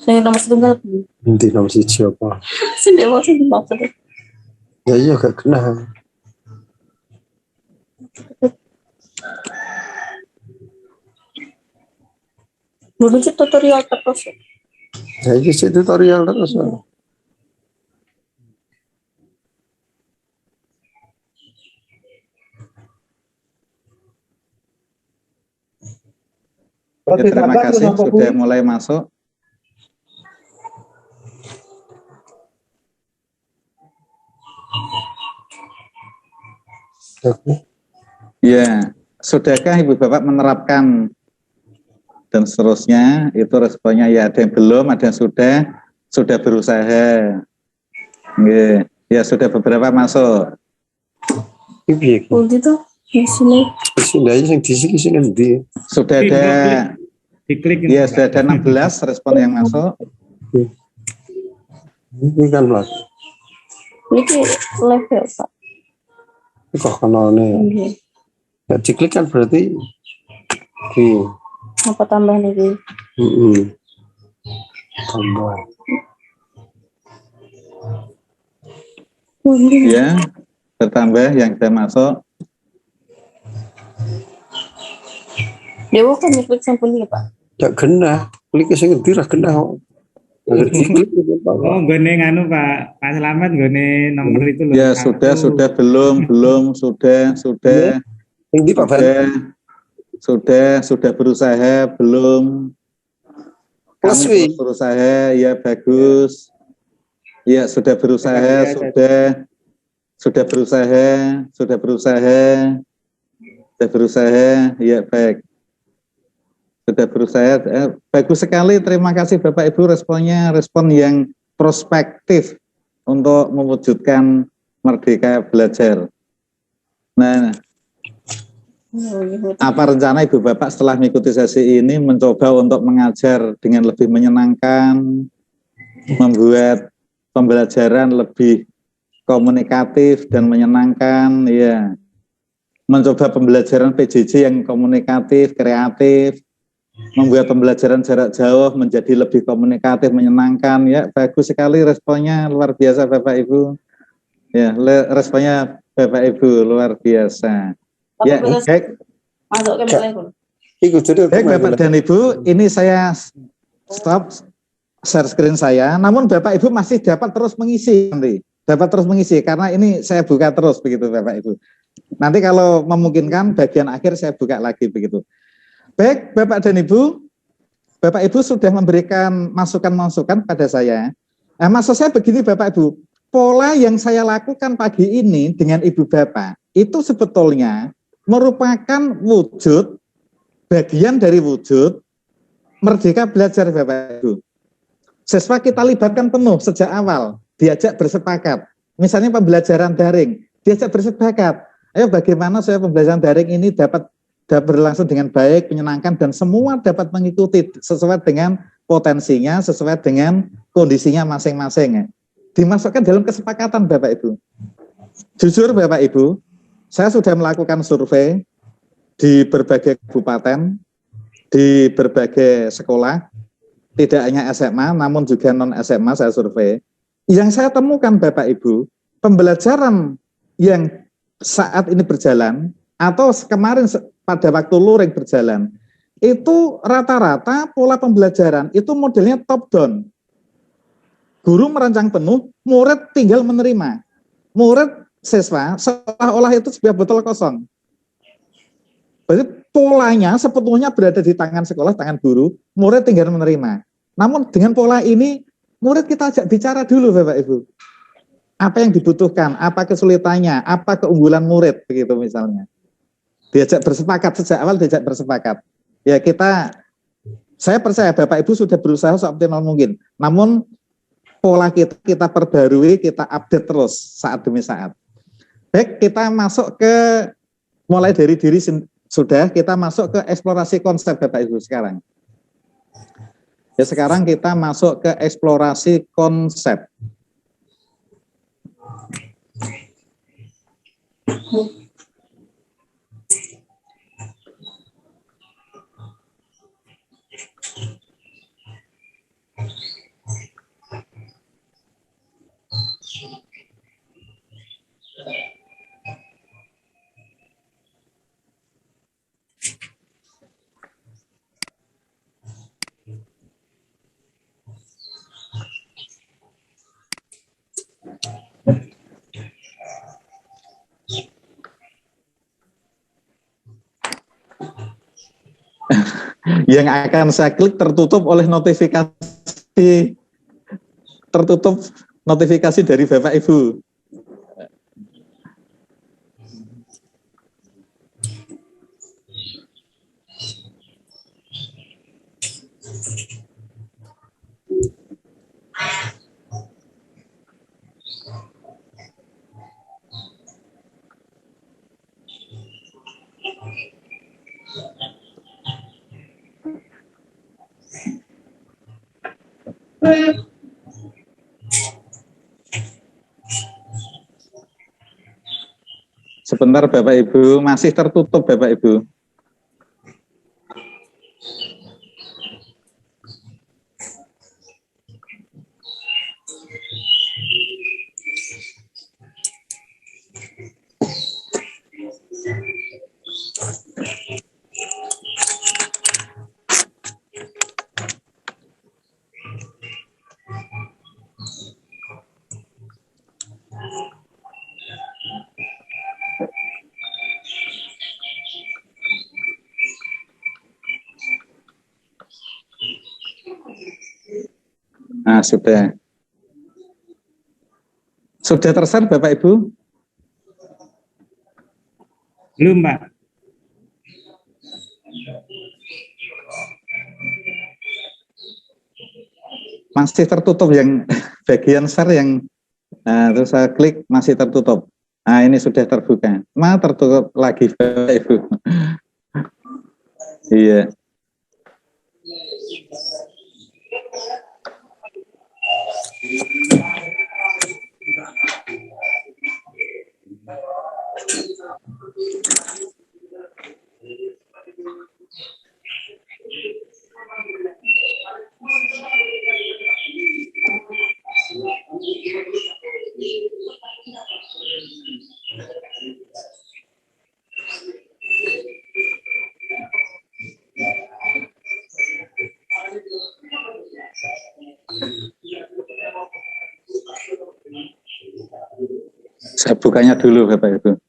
Saya nomor 1 enggak. Nanti nomor 1 apa? Sini maksud maksudnya. Ya iya gak kena. Dulu sih tutorial terus. Ya iki sih tutorial terus. Ya, terima kasih sudah mulai masuk. Ya, sudahkah Ibu Bapak menerapkan dan seterusnya? Itu responnya ya, ada yang belum, ada yang sudah berusaha. Ya, sudah beberapa masuk. Piye? Kunci tuh di sini. Sini aja yang di sini nanti. Sudah ada, Diklik. ya sudah ada 16 respon yang masuk. Ini kan lah. Ini level Pak. Ini kok kanalnya. Iya. Ya diklik kan berarti. Apa tambahan ini? Tambah. Ya, bertambah yang sudah masuk. Dewa kan klik sampun ya Pak. Ya kena. Klik sing ngendi ra kena kok. Nggak diklik apa. Oh, gone nganu Pak Selamat gone nomor itu loh. Ya, sudah belum, sudah. Yang di Pak Ban. Sudah berusaha belum? Plus Kami terus berusaha, ya bagus. Ya sudah berusaha, sudah berusaha, ya baik. Sudah berusaha, bagus sekali. Terima kasih Bapak Ibu responnya, respon yang prospektif untuk mewujudkan Merdeka Belajar. Nah, apa rencana Ibu Bapak setelah mengikuti sesi ini mencoba untuk mengajar dengan lebih menyenangkan, membuat pembelajaran lebih komunikatif dan menyenangkan, ya. Mencoba pembelajaran PJJ yang komunikatif, kreatif, membuat pembelajaran jarak jauh menjadi lebih komunikatif, menyenangkan, ya. Bagus sekali responnya, luar biasa Bapak Ibu. Ya, responnya Bapak Ibu luar biasa. Ya, baik. Masuk ke telepon. Baik Bapak dan Ibu, ini saya stop share screen saya. Namun Bapak Ibu masih dapat terus mengisi nanti. Dapat terus mengisi karena ini saya buka terus begitu Bapak Ibu. Nanti kalau memungkinkan bagian akhir saya buka lagi begitu. Baik Bapak dan Ibu, Bapak Ibu sudah memberikan masukan-masukan pada saya. Nah, maksud saya begini Bapak Ibu, pola yang saya lakukan pagi ini dengan Ibu Bapak itu sebetulnya merupakan wujud, bagian dari wujud Merdeka Belajar Bapak Ibu. Siswa kita libatkan penuh sejak awal, diajak bersepakat. Misalnya pembelajaran daring, diajak bersepakat. Ayo bagaimana supaya pembelajaran daring ini dapat berlangsung dengan baik, menyenangkan, dan semua dapat mengikuti sesuai dengan potensinya, sesuai dengan kondisinya masing-masing. Dimasukkan dalam kesepakatan Bapak Ibu. Jujur Bapak Ibu, saya sudah melakukan survei di berbagai kabupaten, di berbagai sekolah, tidak hanya SMA, namun juga non-SMA saya survei. Yang saya temukan Bapak Ibu, pembelajaran yang saat ini berjalan, atau kemarin pada waktu luring berjalan, itu rata-rata pola pembelajaran itu modelnya top down. Guru merancang penuh, murid tinggal menerima. Murid siswa seolah-olah itu sebuah botol kosong. Berarti polanya sepenuhnya berada di tangan sekolah, tangan guru, murid tinggal menerima. Namun dengan pola ini, murid kita ajak bicara dulu Bapak Ibu. Apa yang dibutuhkan, apa kesulitannya, apa keunggulan murid, begitu misalnya. Diajak bersepakat, sejak awal diajak bersepakat. Ya saya percaya Bapak Ibu sudah berusaha seoptimal mungkin. Namun pola kita perbarui, kita update terus saat demi saat. Baik, kita masuk ke mulai dari diri sudah, kita masuk ke eksplorasi konsep Bapak Ibu sekarang. Ya sekarang kita masuk ke eksplorasi konsep. Yang akan saya klik tertutup oleh notifikasi dari Bapak Ibu. Sebentar Bapak Ibu, masih tertutup Bapak Ibu. Nah, sudah. Sudah tershare Bapak Ibu? Belum, Pak. Masih tertutup yang bagian share yang terus saya klik masih tertutup. Nah, ini sudah terbuka. Tertutup lagi Bapak Ibu. Iya. Saya bukanya dulu Bapak Ibu.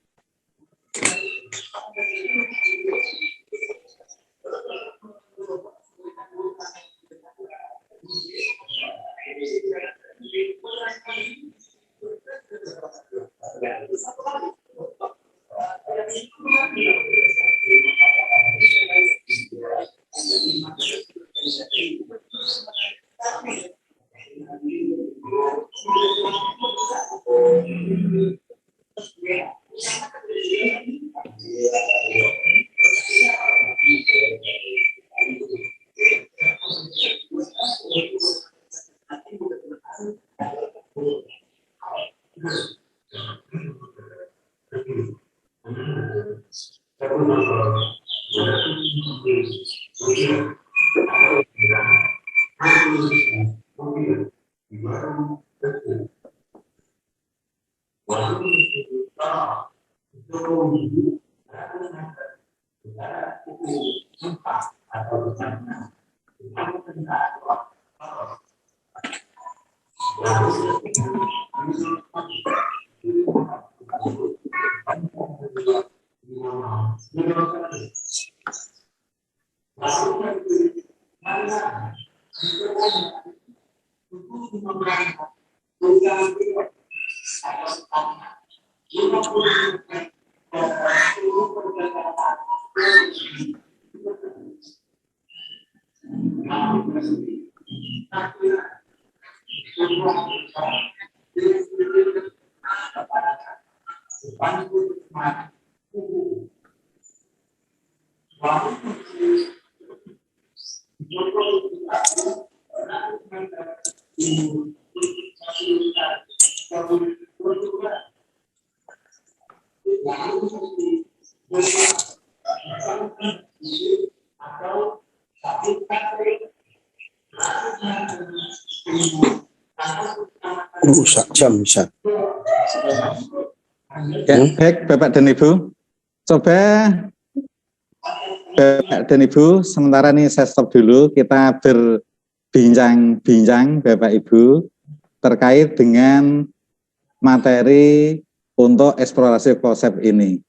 Sak jam bisa. Ya, baik Bapak dan Ibu. Coba Bapak dan Ibu, sementara ini saya stop dulu. Kita berbincang-bincang Bapak Ibu terkait dengan materi untuk eksplorasi konsep ini.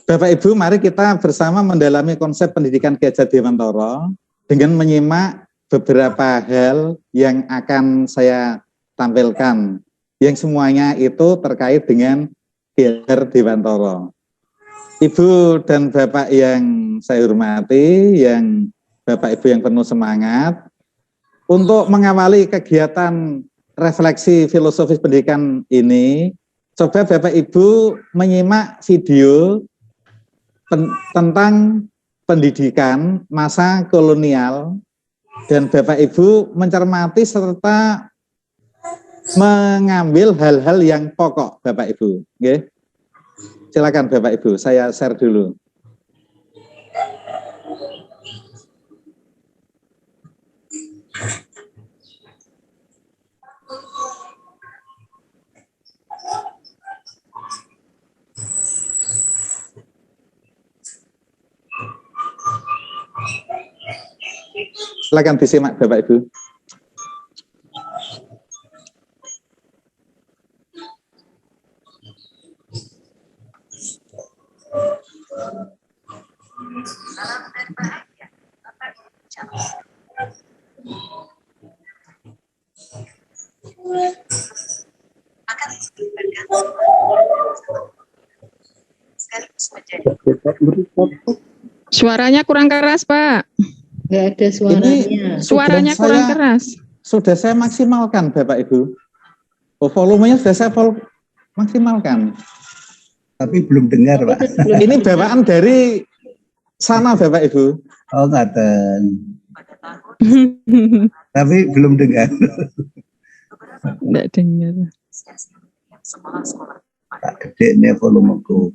Bapak Ibu, mari kita bersama mendalami konsep pendidikan Ki Hajar Dewantara dengan menyimak beberapa hal yang akan saya tampilkan, yang semuanya itu terkait dengan Ki Hajar Dewantara. Ibu dan Bapak yang saya hormati, yang Bapak Ibu yang penuh semangat, untuk mengawali kegiatan refleksi filosofis pendidikan ini, coba Bapak Ibu menyimak video tentang pendidikan masa kolonial, dan Bapak Ibu mencermati serta mengambil hal-hal yang pokok Bapak Ibu. Oke. Silakan Bapak Ibu, saya share dulu. Silakan disimak Bapak Ibu. Suaranya kurang keras, Pak. Nggak ada suaranya. Suaranya kurang keras. Sudah saya maksimalkan Bapak Ibu. Oh, volumenya sudah saya maksimalkan. Tapi belum dengar, Pak. Ini bawaan dari sana Bapak Ibu. Oh, ngaten. Tapi belum dengar. Enggak dengar. Tak gede nih volumeku.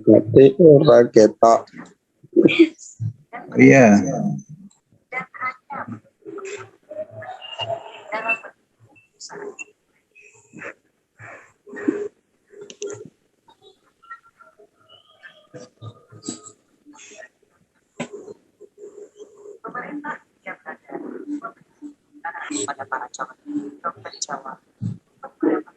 Berarti ora ketok. Iya. Pemerintah yang berada pada para calon dokter Jawa beberapa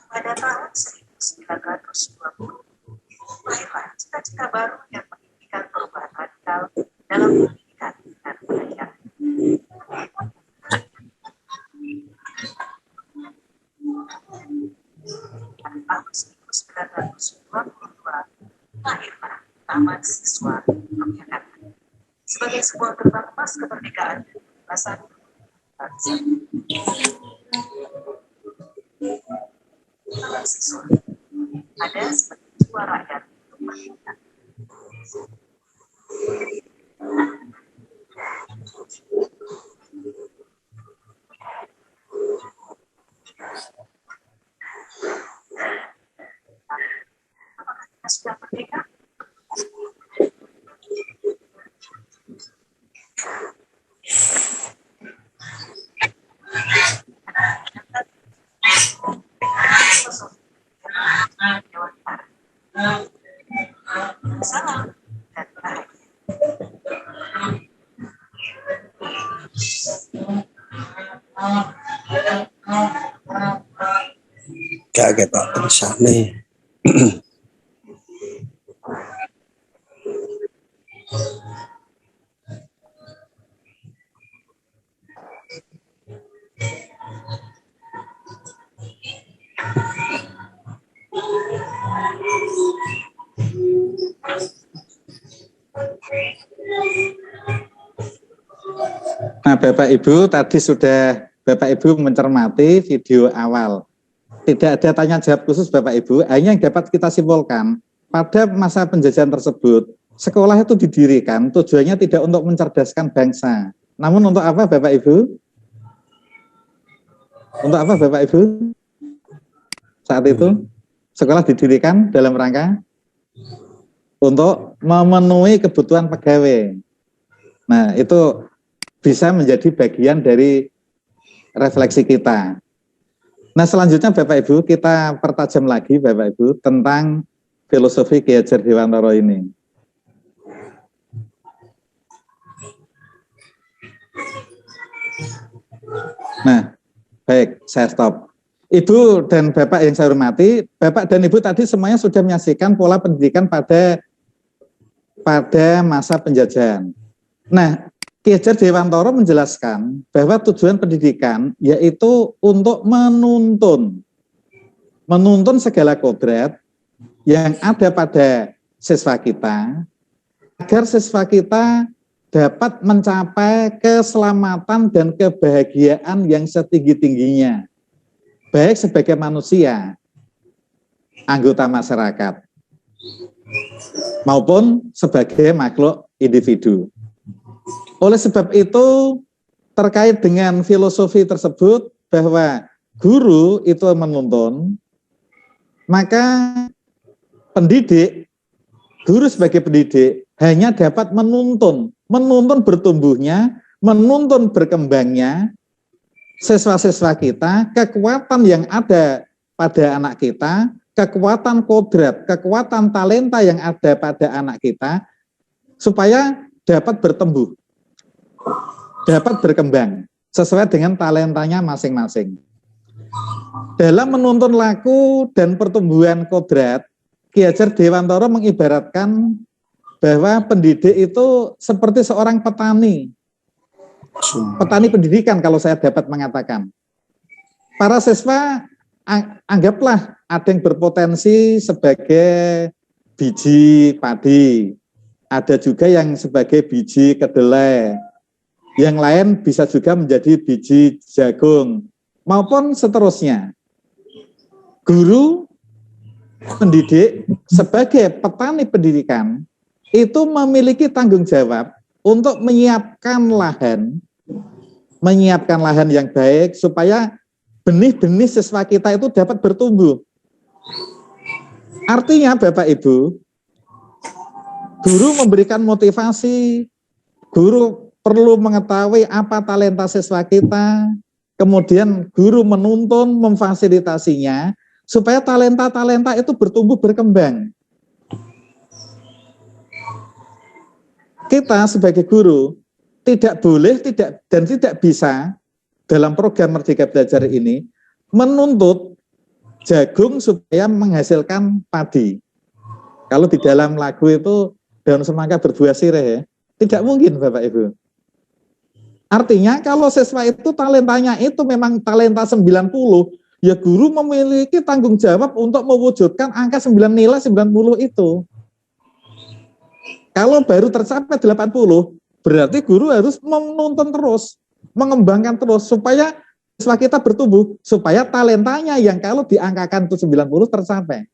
pada tahun 1920 lahirlah cita-cita baru yang menginginkan perubahan radikal dalam pendidikan dan pengajaran. Pada tahun 1922 lahirlah Taman Siswa Yogyakarta sebagai sebuah gerbang emas kemerdekaan dan kebebasan bangsa. Taman Siswa ada sebagai mahasiswa rakyat untuk merdeka. Apakah kita sudah merdeka? Salam dan bahagia. Kaget Pak tulisannya. Nah, Bapak Ibu tadi sudah Bapak Ibu mencermati video awal. Tidak ada tanya jawab khusus Bapak Ibu, hanya yang dapat kita simpulkan pada masa penjajahan tersebut, sekolah itu didirikan tujuannya tidak untuk mencerdaskan bangsa. Namun untuk apa Bapak Ibu? Untuk apa Bapak Ibu? Saat itu sekolah didirikan dalam rangka untuk memenuhi kebutuhan pegawai. Nah, itu bisa menjadi bagian dari refleksi kita. Nah, selanjutnya Bapak Ibu, kita pertajam lagi Bapak Ibu tentang filosofi Ki Hajar Dewantara ini. Nah, baik, saya stop. Ibu dan Bapak yang saya hormati, Bapak dan Ibu tadi semuanya sudah menyaksikan pola pendidikan pada masa penjajahan. Nah, Ki Hajar Dewantara menjelaskan bahwa tujuan pendidikan yaitu untuk menuntun segala kodrat yang ada pada siswa kita, agar siswa kita dapat mencapai keselamatan dan kebahagiaan yang setinggi-tingginya, baik sebagai manusia, anggota masyarakat, maupun sebagai makhluk individu. Oleh sebab itu, terkait dengan filosofi tersebut bahwa guru itu menuntun, maka pendidik, guru sebagai pendidik hanya dapat menuntun bertumbuhnya, menuntun berkembangnya siswa-siswa kita, kekuatan yang ada pada anak kita, kekuatan kodrat, kekuatan talenta yang ada pada anak kita, supaya dapat bertumbuh, dapat berkembang sesuai dengan talentanya masing-masing. Dalam menuntun laku dan pertumbuhan kodrat, Ki Hajar Dewantara mengibaratkan bahwa pendidik itu seperti seorang petani pendidikan kalau saya dapat mengatakan. Para siswa anggaplah ada yang berpotensi sebagai biji padi, ada juga yang sebagai biji kedelai, yang lain bisa juga menjadi biji jagung, maupun seterusnya. Guru pendidik sebagai petani pendidikan itu memiliki tanggung jawab untuk menyiapkan lahan yang baik supaya benih-benih siswa kita itu dapat bertumbuh. Artinya Bapak Ibu, guru memberikan motivasi, guru perlu mengetahui apa talenta siswa kita, kemudian guru menuntun, memfasilitasinya, supaya talenta-talenta itu bertumbuh berkembang. Kita sebagai guru tidak boleh dan tidak bisa dalam program Merdeka Belajar ini menuntut jagung supaya menghasilkan padi. Kalau di dalam lagu itu daun semangka berbuah sirih ya, tidak mungkin Bapak Ibu. Artinya kalau siswa itu talentanya itu memang talenta 90, ya guru memiliki tanggung jawab untuk mewujudkan angka 9 nilai 90 itu. Kalau baru tercapai 80, berarti guru harus menuntun terus, mengembangkan terus, supaya siswa kita bertumbuh, supaya talentanya yang kalau diangkakan itu 90 tercapai.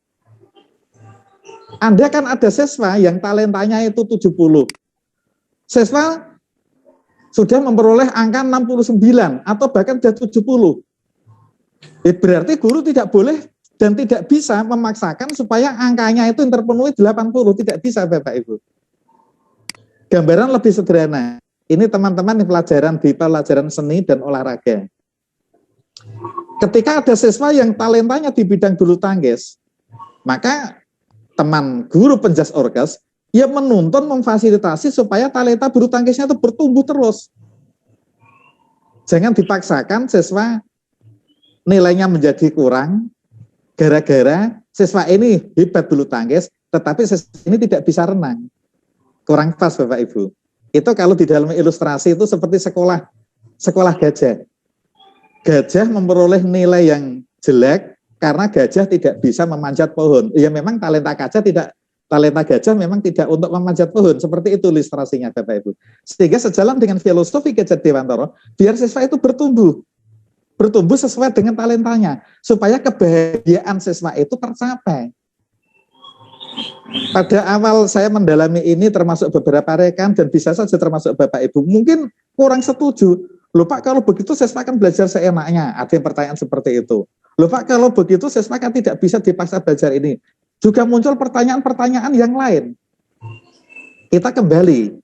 Anda kan ada siswa yang talentanya itu 70. Siswa sudah memperoleh angka 69 atau bahkan sudah 70. Berarti guru tidak boleh dan tidak bisa memaksakan supaya angkanya itu terpenuhi 80. Tidak bisa Bapak Ibu. Gambaran lebih sederhana. Ini teman-teman di pelajaran seni dan olahraga. Ketika ada siswa yang talentanya di bidang bulu tangkis, maka teman guru penjas orkes ia menuntun memfasilitasi supaya talenta bulu tangkisnya itu bertumbuh terus. Jangan dipaksakan siswa nilainya menjadi kurang gara-gara siswa ini hebat bulu tangkis, tetapi siswa ini tidak bisa renang. Kurang pas Bapak Ibu. Itu kalau di dalam ilustrasi itu seperti sekolah gajah. Gajah memperoleh nilai yang jelek karena gajah tidak bisa memanjat pohon. Ya memang talenta gajah memang tidak untuk memanjat pohon. Seperti itu ilustrasinya Bapak Ibu. Sehingga sejalan dengan filosofi Ki Dewantara, biar siswa itu bertumbuh sesuai dengan talentanya, supaya kebahagiaan siswa itu tercapai. Pada awal saya mendalami ini termasuk beberapa rekan dan bisa saja termasuk Bapak Ibu, mungkin kurang setuju. Loh Pak, kalau begitu siswa kan belajar seenaknya. Ada yang pertanyaan seperti itu. Loh Pak, kalau begitu siswa kan tidak bisa dipaksa belajar ini. Juga muncul pertanyaan-pertanyaan yang lain. Kita kembali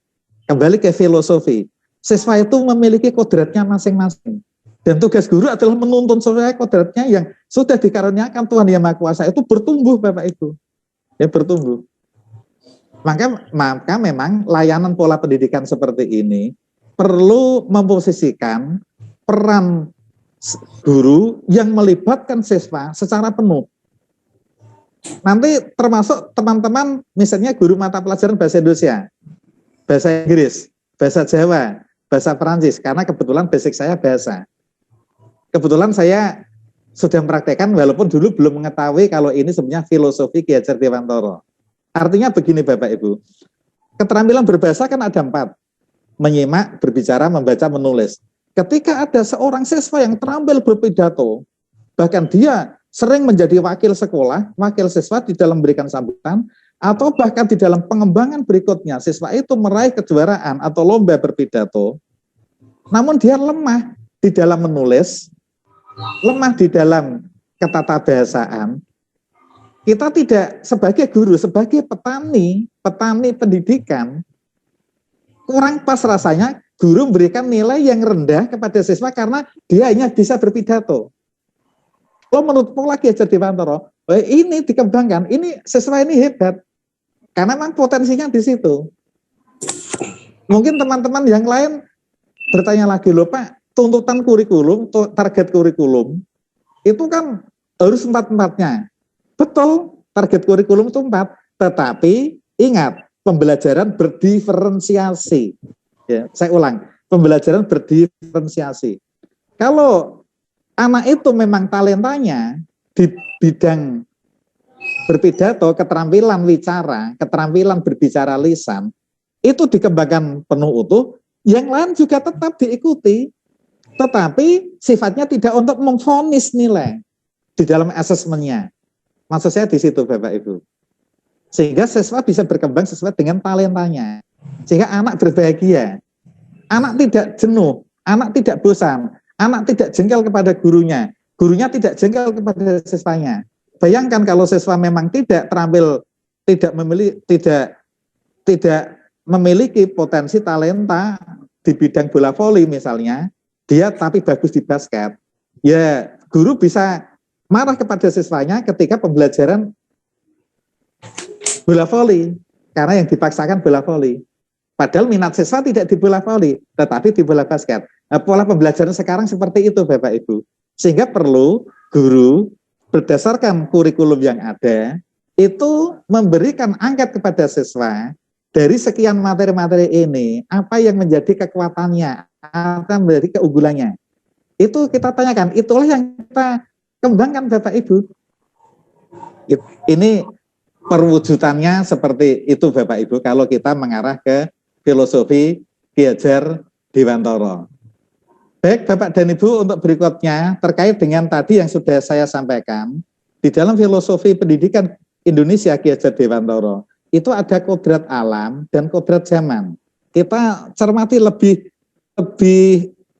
ke filosofi. Siswa itu memiliki kodratnya masing-masing. Dan tugas guru adalah menuntun sesuai kodratnya yang sudah dikaruniakan Tuhan Yang Maha Kuasa itu bertumbuh Bapak Ibu. Ya bertumbuh. Maka memang layanan pola pendidikan seperti ini perlu memposisikan peran guru yang melibatkan siswa secara penuh. Nanti termasuk teman-teman misalnya guru mata pelajaran bahasa Indonesia, bahasa Inggris, bahasa Jawa, bahasa Perancis, karena kebetulan basic saya bahasa. Kebetulan saya sudah mempraktekkan walaupun dulu belum mengetahui kalau ini sebenarnya filosofi Ki Hajar Dewantara. Artinya begini Bapak Ibu, keterampilan berbahasa kan ada 4. Menyimak, berbicara, membaca, menulis. Ketika ada seorang siswa yang terampil berpidato, bahkan dia sering menjadi wakil sekolah, wakil siswa di dalam memberikan sambutan, atau bahkan di dalam pengembangan berikutnya, siswa itu meraih kejuaraan atau lomba berpidato, namun dia lemah di dalam menulis, lemah di dalam ketatabahasaan, kita tidak sebagai guru, sebagai petani pendidikan, kurang pas rasanya guru memberikan nilai yang rendah kepada siswa karena dia hanya bisa berpidato. Kalau menurut pola Ki Hajar Dewantara, ini dikembangkan, ini siswa ini hebat, karena memang potensinya di situ. Mungkin teman-teman yang lain bertanya lagi, loh Pak, tuntutan kurikulum, target kurikulum, itu kan harus 4-4-nya. Betul, target kurikulum itu 4, tetapi ingat, pembelajaran berdiferensiasi. Ya, saya ulang, pembelajaran berdiferensiasi. Kalau anak itu memang talentanya di bidang berpidato, keterampilan wicara, keterampilan berbicara lisan, itu dikembangkan penuh utuh, yang lain juga tetap diikuti, tetapi sifatnya tidak untuk memvonis nilai di dalam asesmennya. Maksud saya di situ Bapak Ibu. Sehingga siswa bisa berkembang sesuai dengan talentanya. Sehingga anak berbahagia. Anak tidak jenuh, anak tidak bosan, anak tidak jengkel kepada gurunya, gurunya tidak jengkel kepada siswanya. Bayangkan kalau siswa memang tidak terampil, tidak memiliki potensi talenta di bidang bola voli misalnya, dia tapi bagus di basket, ya guru bisa marah kepada siswanya ketika pembelajaran bola voli, karena yang dipaksakan bola voli. Padahal minat siswa tidak di bola voli, tetapi di bola basket. Nah, pola pembelajaran sekarang seperti itu Bapak Ibu. Sehingga perlu guru berdasarkan kurikulum yang ada, itu memberikan angkat kepada siswa, dari sekian materi-materi ini, apa yang menjadi kekuatannya, apa yang menjadi keunggulannya. Itu kita tanyakan, itulah yang kita kembangkan Bapak Ibu. Ini perwujudannya seperti itu Bapak Ibu kalau kita mengarah ke filosofi Ki Hajar Dewantara. Baik Bapak dan Ibu, untuk berikutnya terkait dengan tadi yang sudah saya sampaikan, di dalam filosofi pendidikan Indonesia Ki Hajar Dewantara itu ada kodrat alam dan kodrat zaman. Kita cermati lebih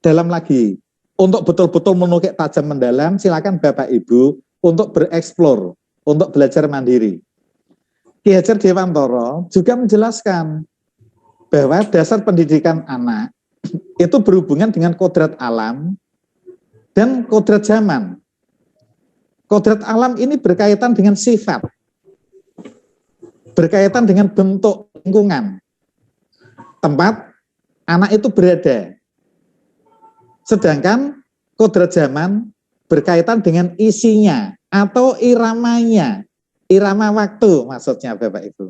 dalam lagi. Untuk betul-betul menukik tajam mendalam, silakan Bapak Ibu untuk bereksplor, untuk belajar mandiri. Ki Hajar Dewantara juga menjelaskan bahwa dasar pendidikan anak itu berhubungan dengan kodrat alam dan kodrat zaman. Kodrat alam ini berkaitan dengan sifat, berkaitan dengan bentuk lingkungan, tempat anak itu berada. Sedangkan kodrat zaman berkaitan dengan isinya atau iramanya, irama waktu maksudnya Bapak Ibu.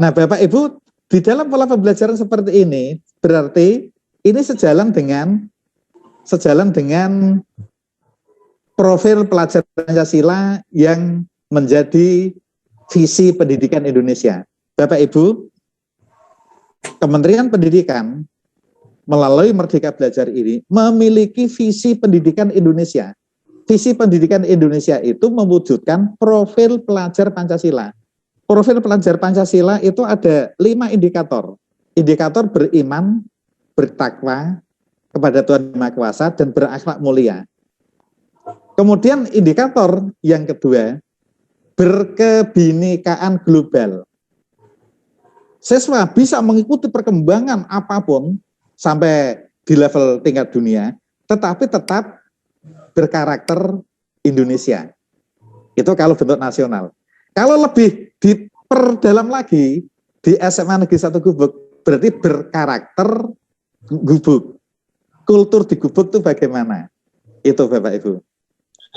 Nah Bapak Ibu, di dalam pola pembelajaran seperti ini, berarti ini sejalan dengan profil pelajar Pancasila yang menjadi visi pendidikan Indonesia. Bapak Ibu, Kementerian Pendidikan melalui Merdeka Belajar ini memiliki visi pendidikan Indonesia. Visi pendidikan Indonesia itu mewujudkan profil pelajar Pancasila. Profil pelajar Pancasila itu ada 5 indikator. Indikator beriman, bertakwa kepada Tuhan Yang Maha Kuasa, dan berakhlak mulia. Kemudian indikator yang kedua, berkebinekaan global. Siswa bisa mengikuti perkembangan apapun sampai di level tingkat dunia, tetapi tetap berkarakter Indonesia. Itu kalau bentuk nasional. Kalau lebih diperdalam lagi, di SMA Negeri 1 Gubuk, berarti berkarakter gubuk. Kultur di gubuk itu bagaimana? Itu Bapak Ibu.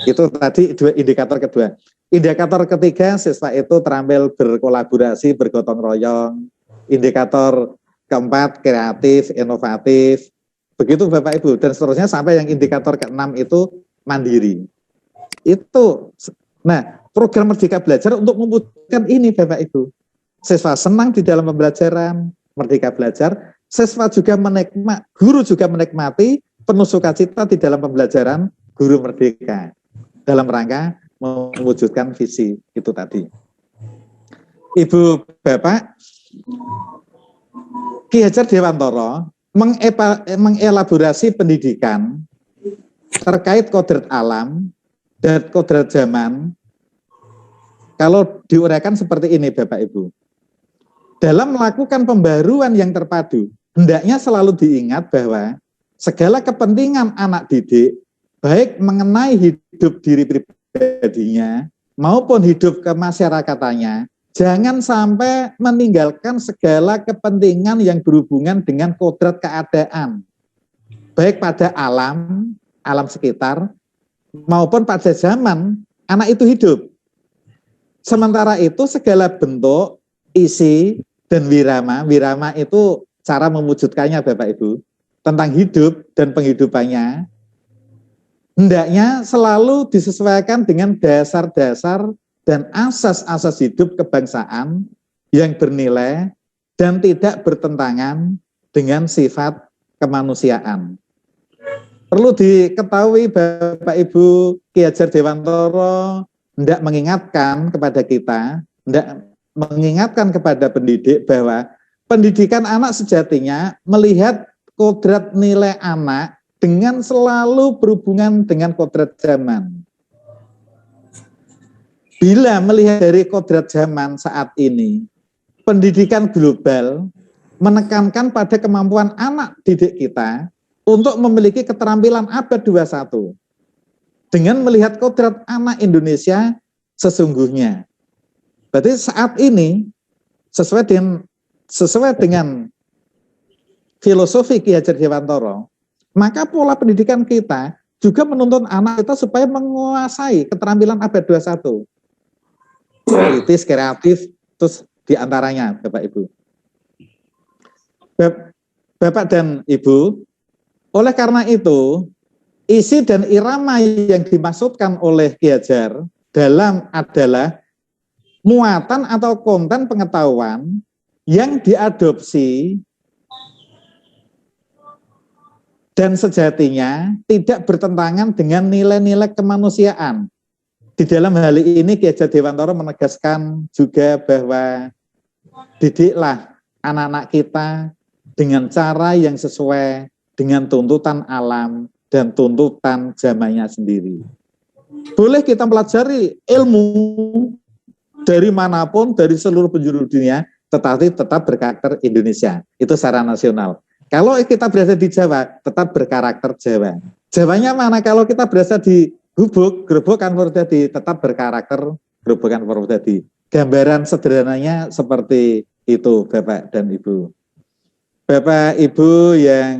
Itu tadi indikator kedua. Indikator ketiga, siswa itu terampil berkolaborasi, bergotong royong. Indikator keempat, kreatif, inovatif. Begitu Bapak Ibu. Dan seterusnya sampai yang indikator keenam itu mandiri. Itu. Nah, program Merdeka Belajar untuk memudahkan ini Bapak Ibu. Siswa senang di dalam pembelajaran, Merdeka Belajar. Siswa juga guru juga menikmati penuh sukacita di dalam pembelajaran guru merdeka. Dalam rangka mewujudkan visi itu tadi. Ibu Bapak, Ki Hajar Dewantara mengelaborasi pendidikan terkait kodrat alam dan kodrat zaman. Kalau diuraikan seperti ini Bapak Ibu. Dalam melakukan pembaruan yang terpadu, hendaknya selalu diingat bahwa segala kepentingan anak didik, baik mengenai hidup diri pribadinya maupun hidup kemasyarakatan, jangan sampai meninggalkan segala kepentingan yang berhubungan dengan kodrat keadaan, baik pada alam sekitar, maupun pada zaman anak itu hidup. Sementara itu segala bentuk, isi, dan wirama itu cara mewujudkannya Bapak Ibu, tentang hidup dan penghidupannya, hendaknya selalu disesuaikan dengan dasar-dasar dan asas-asas hidup kebangsaan yang bernilai dan tidak bertentangan dengan sifat kemanusiaan. Perlu diketahui Bapak Ibu, Ki Hajar Dewantara hendak mengingatkan kepada kita, hendak mengingatkan kepada pendidik bahwa pendidikan anak sejatinya melihat kodrat nilai anak dengan selalu berhubungan dengan kodrat zaman. Bila melihat dari kodrat zaman saat ini, pendidikan global menekankan pada kemampuan anak didik kita untuk memiliki keterampilan abad 21 dengan melihat kodrat anak Indonesia sesungguhnya. Berarti saat ini sesuai dengan filosofi Ki Hajar Dewantara, maka pola pendidikan kita juga menuntun anak kita supaya menguasai keterampilan abad 21. Kritis, kreatif, terus diantaranya Bapak Ibu. Bapak dan Ibu, oleh karena itu, isi dan irama yang dimaksudkan oleh Ki Hajar dalam adalah muatan atau konten pengetahuan yang diadopsi dan sejatinya tidak bertentangan dengan nilai-nilai kemanusiaan di dalam hal ini Ki Hajar Dewantara menegaskan juga bahwa didiklah anak-anak kita dengan cara yang sesuai dengan tuntutan alam dan tuntutan zamannya sendiri. Boleh kita pelajari ilmu dari manapun, dari seluruh penjuru dunia, tetapi tetap berkarakter Indonesia. Itu secara nasional. Kalau kita berada di Jawa, tetap berkarakter Jawa. Jawanya mana? Kalau kita berada di Gubuk, Grobogan Purwodadi, tetap berkarakter Grobogan Purwodadi. Gambaran sederhananya seperti itu, Bapak dan Ibu. Bapak, Ibu yang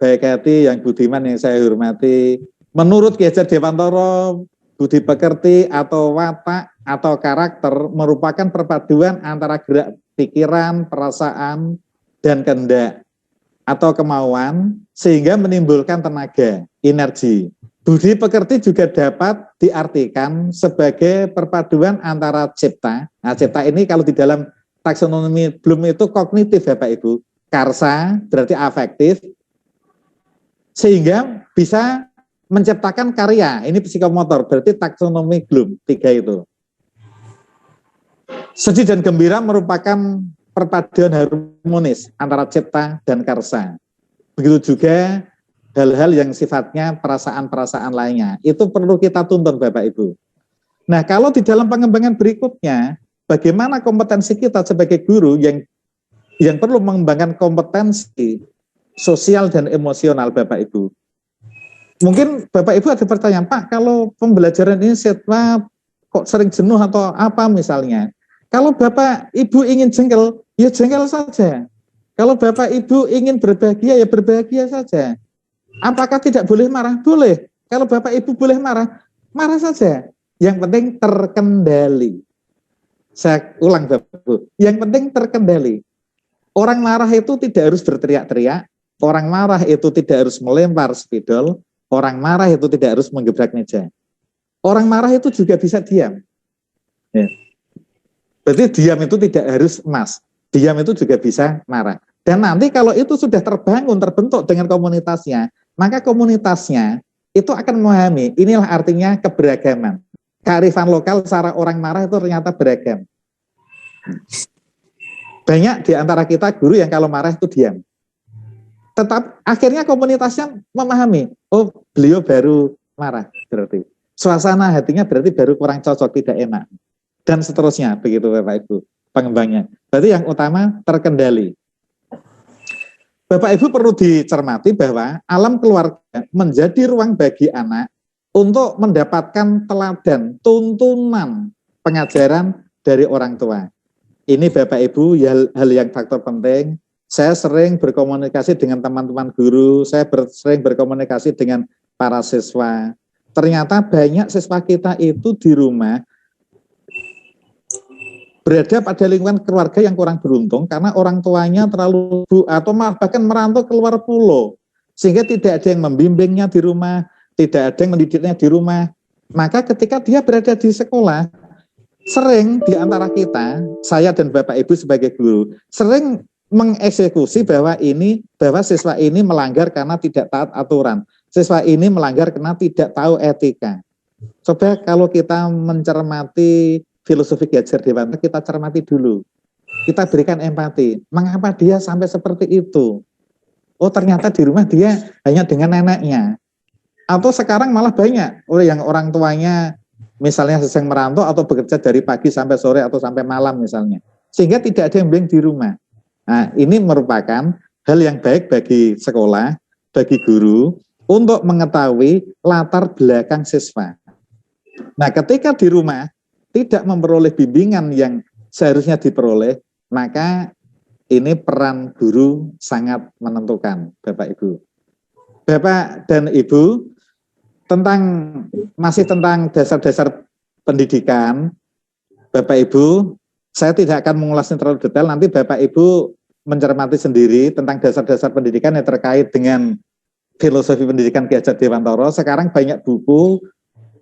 baik hati, yang budiman, yang saya hormati, menurut Ki Hajar Dewantara, budi pekerti atau watak atau karakter merupakan perpaduan antara gerak pikiran, perasaan, dan kehendak atau kemauan sehingga menimbulkan tenaga, energi. Budi pekerti juga dapat diartikan sebagai perpaduan antara cipta. Nah, cipta ini kalau di dalam taksonomi Bloom itu kognitif, Bapak Ibu. Karsa berarti afektif, sehingga bisa menciptakan karya. Ini psikomotor, berarti taksonomi Bloom, 3 itu. Sedih dan gembira merupakan perpaduan harmonis antara cipta dan karsa. Begitu juga hal-hal yang sifatnya perasaan-perasaan lainnya. Itu perlu kita tuntun, Bapak Ibu. Nah, kalau di dalam pengembangan berikutnya, bagaimana kompetensi kita sebagai guru yang perlu mengembangkan kompetensi sosial dan emosional, Bapak Ibu. Mungkin Bapak Ibu ada pertanyaan, Pak, kalau pembelajaran ini siswa kok sering jenuh atau apa misalnya. Kalau Bapak Ibu ingin jengkel, ya jengkel saja. Kalau Bapak Ibu ingin berbahagia, ya berbahagia saja. Apakah tidak boleh marah? Boleh. Kalau Bapak Ibu boleh marah, marah saja. Yang penting terkendali. Saya ulang, Bapak Ibu. Yang penting terkendali. Orang marah itu tidak harus berteriak-teriak. Orang marah itu tidak harus melempar spidol. Orang marah itu tidak harus menggebrak meja. Orang marah itu juga bisa diam. Ya. Berarti diam itu tidak harus emas. Diam itu juga bisa marah. Dan nanti kalau itu sudah terbangun, terbentuk dengan komunitasnya, maka komunitasnya itu akan memahami, inilah artinya keberagaman. Kearifan lokal secara orang marah itu ternyata beragam. Banyak di antara kita guru yang kalau marah itu diam. Tetap akhirnya komunitasnya memahami, oh beliau baru marah berarti. Suasana hatinya berarti baru kurang cocok, tidak enak. Dan seterusnya, begitu Bapak Ibu, pengembangnya. Berarti yang utama terkendali. Bapak Ibu perlu dicermati bahwa alam keluarga menjadi ruang bagi anak untuk mendapatkan teladan, tuntunan, pengajaran dari orang tua. Ini Bapak Ibu hal yang faktor penting. Saya sering berkomunikasi dengan teman-teman guru, saya sering berkomunikasi dengan para siswa. Ternyata banyak siswa kita itu di rumah berada pada lingkungan keluarga yang kurang beruntung karena orang tuanya terlalu atau bahkan merantau keluar pulau sehingga tidak ada yang membimbingnya di rumah, tidak ada yang mendidiknya di rumah. Maka ketika dia berada di sekolah, sering di antara kita, saya dan Bapak Ibu sebagai guru, sering mengeksekusi bahwa siswa ini melanggar karena tidak taat aturan, siswa ini melanggar karena tidak tahu etika. Coba kalau kita mencermati filosofi Ki Hajar Dewantara, kita cermati dulu. Kita berikan empati. Mengapa dia sampai seperti itu? Oh, ternyata di rumah dia hanya dengan neneknya. Atau sekarang malah banyak yang orang tuanya misalnya sedang merantau atau bekerja dari pagi sampai sore atau sampai malam misalnya. Sehingga tidak ada yang bimbing di rumah. Nah, ini merupakan hal yang baik bagi sekolah, bagi guru, untuk mengetahui latar belakang siswa. Nah, ketika di rumah tidak memperoleh bimbingan yang seharusnya diperoleh, maka ini peran guru sangat menentukan, Bapak Ibu. Bapak dan Ibu, masih tentang dasar-dasar pendidikan, Bapak Ibu, saya tidak akan mengulasnya terlalu detail, nanti Bapak Ibu mencermati sendiri tentang dasar-dasar pendidikan yang terkait dengan filosofi pendidikan Ki Hajar Dewantara. Sekarang banyak buku,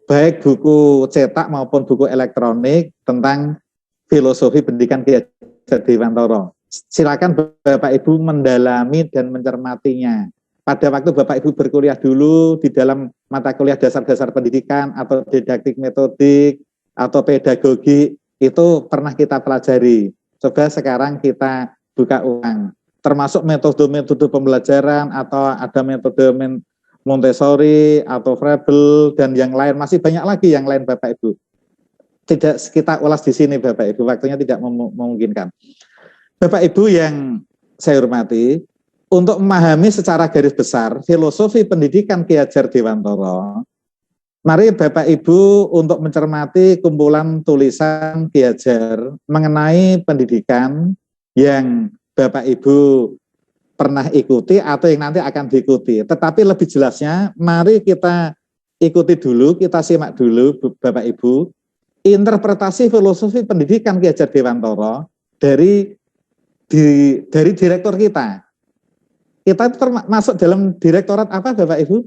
baik buku cetak maupun buku elektronik tentang filosofi pendidikan Ki Hajar Dewantara. Silakan Bapak Ibu mendalami dan mencermatinya. pada waktu Bapak Ibu berkuliah dulu di dalam mata kuliah dasar-dasar pendidikan atau didaktik metodik atau pedagogi itu pernah kita pelajari. Coba sekarang kita buka ulang. Termasuk metode-metode pembelajaran atau ada metode Montessori atau Froebel dan yang lain, masih banyak lagi yang lain Bapak Ibu. Tidak kita ulas di sini Bapak Ibu, waktunya tidak memungkinkan. Bapak Ibu yang saya hormati, untuk memahami secara garis besar filosofi pendidikan Ki Hajar Dewantara, mari Bapak Ibu untuk mencermati kumpulan tulisan Ki Hajar mengenai pendidikan yang Bapak Ibu pernah ikuti atau yang nanti akan diikuti. Tetapi lebih jelasnya, mari kita ikuti dulu, kita simak dulu Bapak Ibu, interpretasi filosofi pendidikan Ki Hajar Dewantara dari direktur kita. Kita termasuk dalam direktorat apa Bapak Ibu?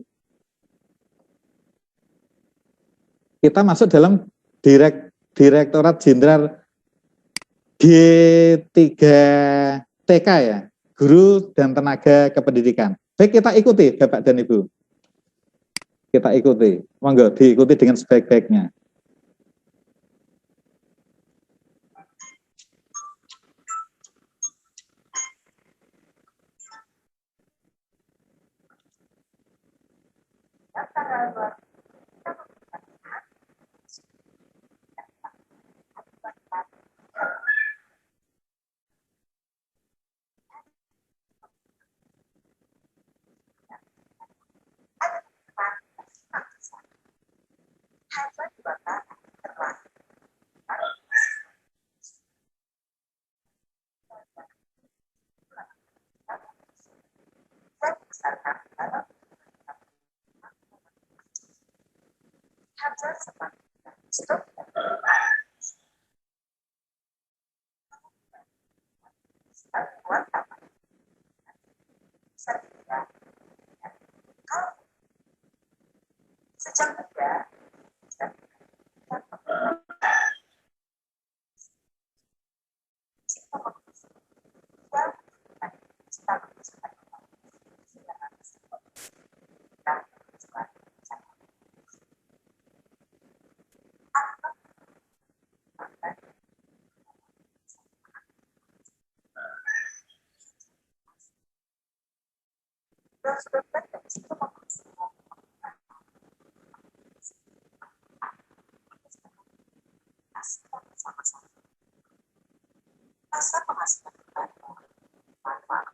Kita masuk dalam Direktorat Jenderal G3TK ya, Guru dan Tenaga Kependidikan. Baik, kita ikuti Bapak dan Ibu. Kita ikuti, monggo diikuti dengan sebaik-baiknya. Sejak muda, rasa penghasilan baru manfaat.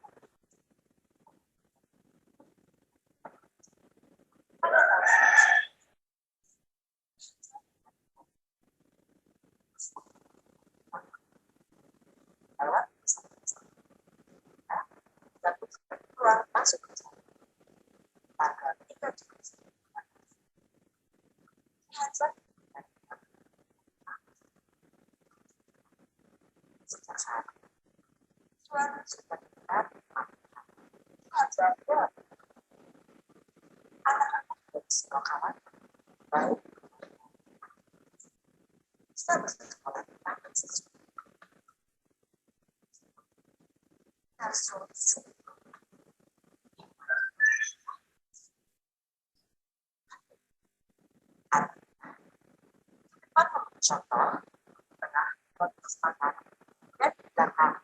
Keluar masuk ke sana. Maka kita juga sejak saat suara sudah benar anak-anak dari semua kawan baik status sekolah tangan siswa harus solusi contoh tengah kesempatan dan belakang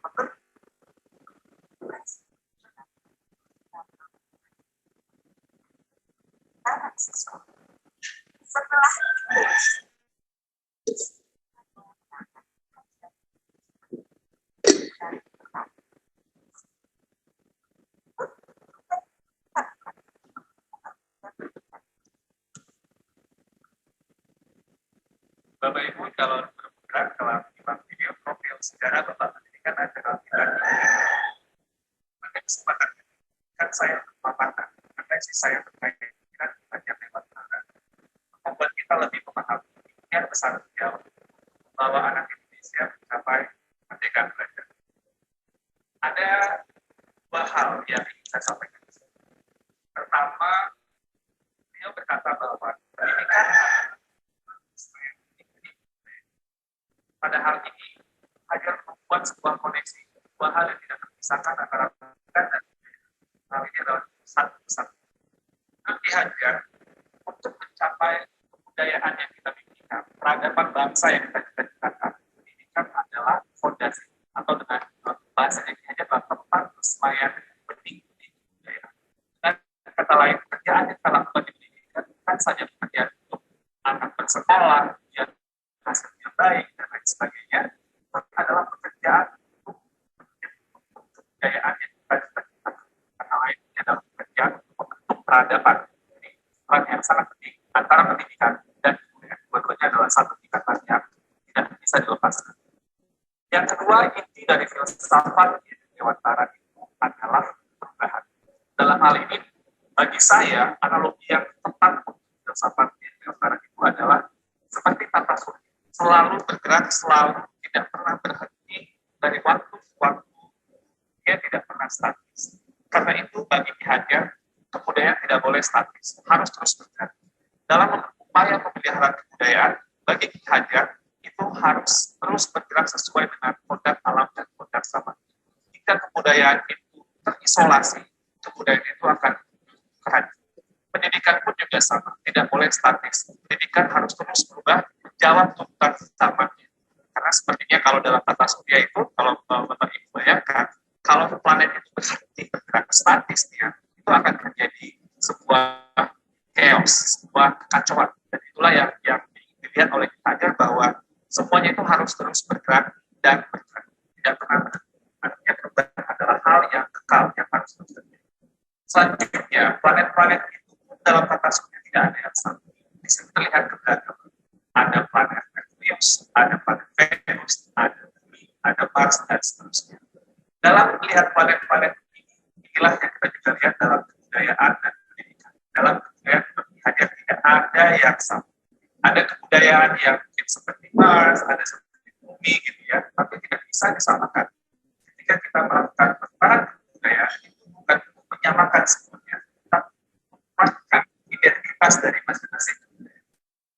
tangan siswa setelah Bapak Ibu calon bergerak telah menyimak video profil sejarah Bapak Pendidikan Nasional kita. Pada kesempatan ini, kan saya memaparkan refleksi saya terkait pendidikan belajar lewat cara membuat kita lebih memahami impian besar beliau bahwa anak Indonesia mencapai merdeka belajar. Ada dua hal yang ingin saya sampaikan. Pertama, beliau berkata bahwa pendidikan pada hal ini agar membuat sebuah koneksi, dua hal yang tidak terpisahkan antara pendidikan dan hal ini adalah satu persatu. Hajar untuk mencapai kebudayaan yang kita miliki, peradaban bangsa yang kita cita-citakan, pendidikan adalah fondasi atau dengan bahasa yang hanya tempat kesemayaan benih-benih budaya. Dan kata lain, pekerjaan yang kita lakukan di pendidikan bukan saja pekerjaan untuk anak bersekolah, yang hasilnya baik dan lain sebagainya, tapi adalah pekerjaan untuk kebudayaan yang kita cita-citakan. Kata lain, ini adalah pekerjaan untuk membentuk peradaban. Ini peran yang sangat penting antara pendidikan dan kebudayaan. Dua-duanya adalah satu ikatan yang tidak bisa dilepaskan. Yang kedua, inti dari filsafat Dewantara itu adalah perubahan. Dalam hal ini, bagi saya, analogi yang tepat untuk filsafat Dewantara itu adalah seperti tata surya. Selalu bergerak, selalu tidak pernah berhenti dari waktu ke waktu. Dia tidak pernah statis. Karena itu, bagi Ki Hajar, kebudayaan tidak boleh statis, harus terus bergerak. Dalam upaya pemeliharaan kebudayaan, bagi Ki Hajar, itu harus terus bergerak sesuai dengan kodrat alam dan kodrat zaman. Jika kebudayaan itu terisolasi, kebudayaan itu akan hancur. Pendidikan pun juga sama, tidak boleh statis. Pendidikan harus terus berubah, menjawab tuntutan zamannya. Karena sepertinya kalau dalam tata surya itu, kalau Bapak Ibu bayangkan, kalau planet itu berhenti bergerak statisnya, itu akan terjadi sebuah chaos, sebuah kekacauan. Dan itulah yang dilihat oleh Ki Hajar bahwa semuanya itu harus terus bergerak dan bergerak, tidak pernah berhenti. Artinya perubahan adalah hal yang kekal, yang harus terus terjadi. Selanjutnya, planet-planet itu dalam tata surya tidak ada yang sama. Bisa terlihat keberagaman. Ada planet Merkurius, ada planet Venus, ada Bumi, ada Mars, dan seterusnya. Dalam melihat planet-planet ini, inilah yang kita juga lihat dalam kebudayaan dan pendidikan. Dalam kebudayaan Ki Hajar tidak ada yang sama. Ada kebudayaan yang mungkin seperti Mars, ada seperti Bumi gitu ya, tapi tidak bisa disamakan. Ketika kita melakukan perubahan kebudayaan, itu bukan untuk menyamakan semuanya, tapi memasukkan identitas dari masing-masing kebudayaan.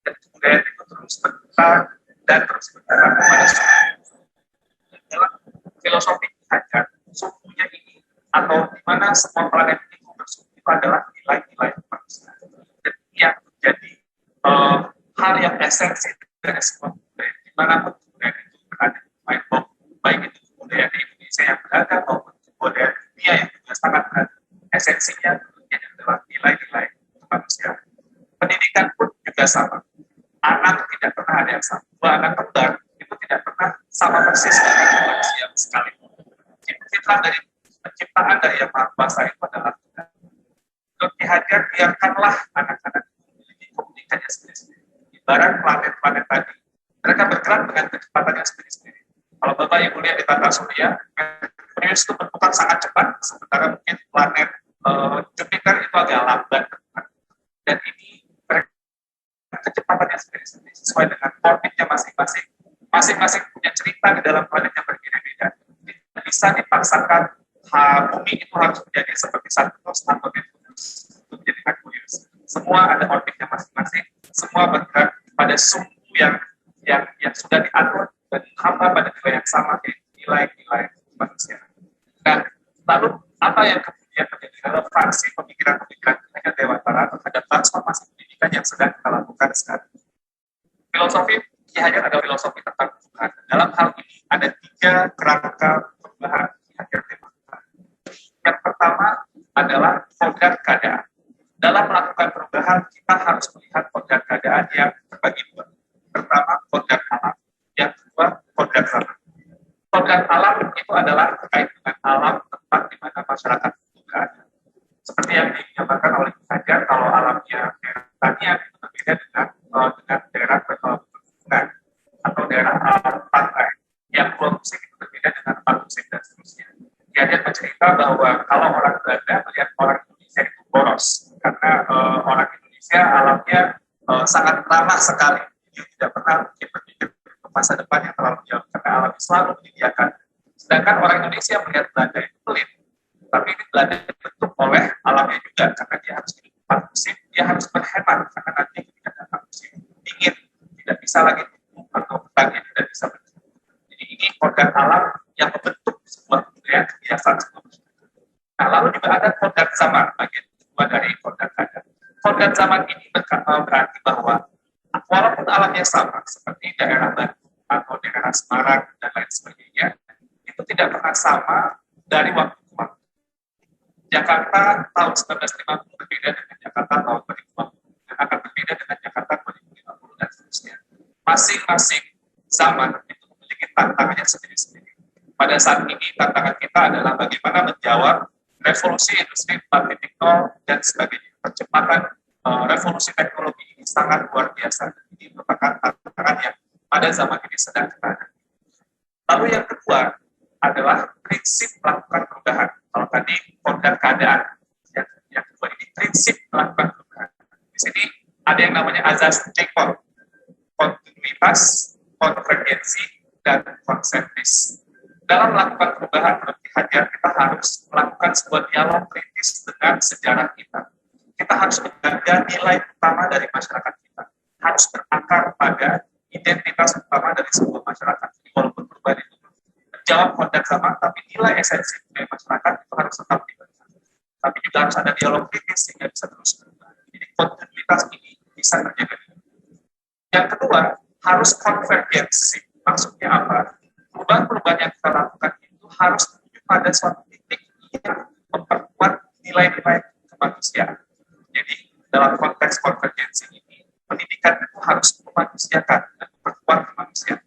Dan kebudayaan itu terus berkembang dan terus berkembang kepada semua. Dalam filosofi Ki Hajar, sukunya ini, atau di mana semua planet itu bersuku, itu adalah nilai-nilai manusia. Dan ini yang menjadi hal yang esensi dari sebuah budaya, dimanapun budaya itu berada, baik itu budaya di Indonesia yang berada maupun budaya dunia yang juga sangat berada. Esensinya adalah nilai-nilai manusia. Pendidikan pun juga sama. Anak tidak pernah ada yang sama. Dua anak kembar itu tidak pernah sama persis dengan manusia sekalipun. Fitrah dari penciptaan dari Yang Maha Kuasa itu adalah Ki Hajar, biarkanlah anak-anak memiliki komunikasinya sendiri-sendiri. Ibarat planet-planet tadi, mereka bergerak dengan kecepatannya sendiri-sendiri. Kalau Bapak Ibu lihat di tata surya, Merkurius itu berputar sangat cepat, sementara mungkin planet Jupiter itu agak lambat. Dan ini mereka kecepatannya sendiri-sendiri sesuai dengan orbitnya masing-masing. Masing-masing punya cerita di dalam planet yang berbeda-beda. Tidak bisa dipaksakan bumi itu harus menjadi seperti Saturnus atau Neptunus untuk menjadi Merkurius. Semua ada orbitnya masing-masing. Semua bergerak pada sumbu yang sudah diatur dan hamba pada nilai yang sama, yaitu nilai-nilai manusia. Dan lalu apa yang kemudian menjadi relevansi pemikiran-pemikiran Dewantara terhadap transformasi pendidikan yang sedang kita lakukan sekarang? Filosofi Ki Hajar adalah filosofi tentang perubahan. Dalam hal ini ada 3 kerangka perubahan Ki Hajar Dewantara. Yang pertama adalah kodrat keadaan. Dalam melakukan perubahan, kita harus melihat kodrat keadaan yang terbagi 2. Pertama, kodrat alam. Yang kedua, kodrat zaman. Kodrat alam itu adalah terkait dengan alam tempat di mana masyarakat itu berada. Seperti yang digambarkan oleh Ki Hajar, kalau alamnya daerah pertanian itu berbeda dengan daerah perkebunan atau daerah pantai. Yang 2 musim itu berbeda dengan 4 musim dan seterusnya. Ki Hajar bercerita bahwa kalau orang Belanda melihat orang Indonesia itu boros, karena orang Indonesia alamnya sangat ramah sekali. Dia tidak pernah mungkin berpikir ke masa depan yang terlalu jauh, karena alam selalu menyediakan. Sedangkan orang Indonesia melihat Belanda itu pelit. Tapi ini Belanda dibentuk oleh alamnya juga, karena dia harus hidup 4 musim, dia harus berhemat, karena nanti ketika datang musim dingin, tidak bisa lagi tumbuh atau petani tidak bisa bertumbuh. Jadi ini kodrat alam yang membentuk sebuah budaya kebiasaan sebuah masyarakat. Nah, lalu juga ada kodrat zaman, bagian Kodrat zaman ini berarti bahwa walaupun alamnya sama, seperti daerah Bandung atau daerah Semarang dan lain sebagainya, itu tidak pernah sama dari waktu ke waktu. Jakarta tahun 1950 berbeda dengan Jakarta tahun 2050, dan akan berbeda dengan Jakarta 2050 dan seterusnya. Masing-masing zaman itu memiliki tantangannya sendiri-sendiri. Pada saat ini tantangan kita adalah bagaimana menjawab revolusi industri 4.0 dan sebagainya. Percepatan revolusi teknologi ini sangat luar biasa. Ini merupakan tantangan yang pada zaman ini sedang kita hadapi. Lalu yang kedua adalah prinsip melakukan perubahan. Kalau tadi kodrat keadaan, yang kedua ini prinsip melakukan perubahan. Di sini ada yang namanya azas Jacobs, kontinuitas, konvergensi, dan konsentris. Dalam melakukan perubahan menurut Hajar, kita harus melakukan sebuah dialog kritis dengan sejarah kita. Kita harus menjaga nilai utama dari masyarakat kita. Harus berakar pada identitas utama dari sebuah masyarakat. Jadi walaupun perubahan itu menjawab kodrat zaman, tapi nilai esensi dari masyarakat itu harus tetap dijaga. Tapi juga harus ada dialog kritis sehingga bisa terus berubah. Jadi kontinuitas ini bisa terjaga. Yang kedua, harus konvergensi. Maksudnya apa? Perubahan-perubahan yang kita lakukan itu harus menuju pada suatu titik yang memperkuat nilai-nilai kemanusiaan. Jadi dalam konteks konvergensi ini, pendidikan itu harus memanusiakan dan memperkuat kemanusiaan.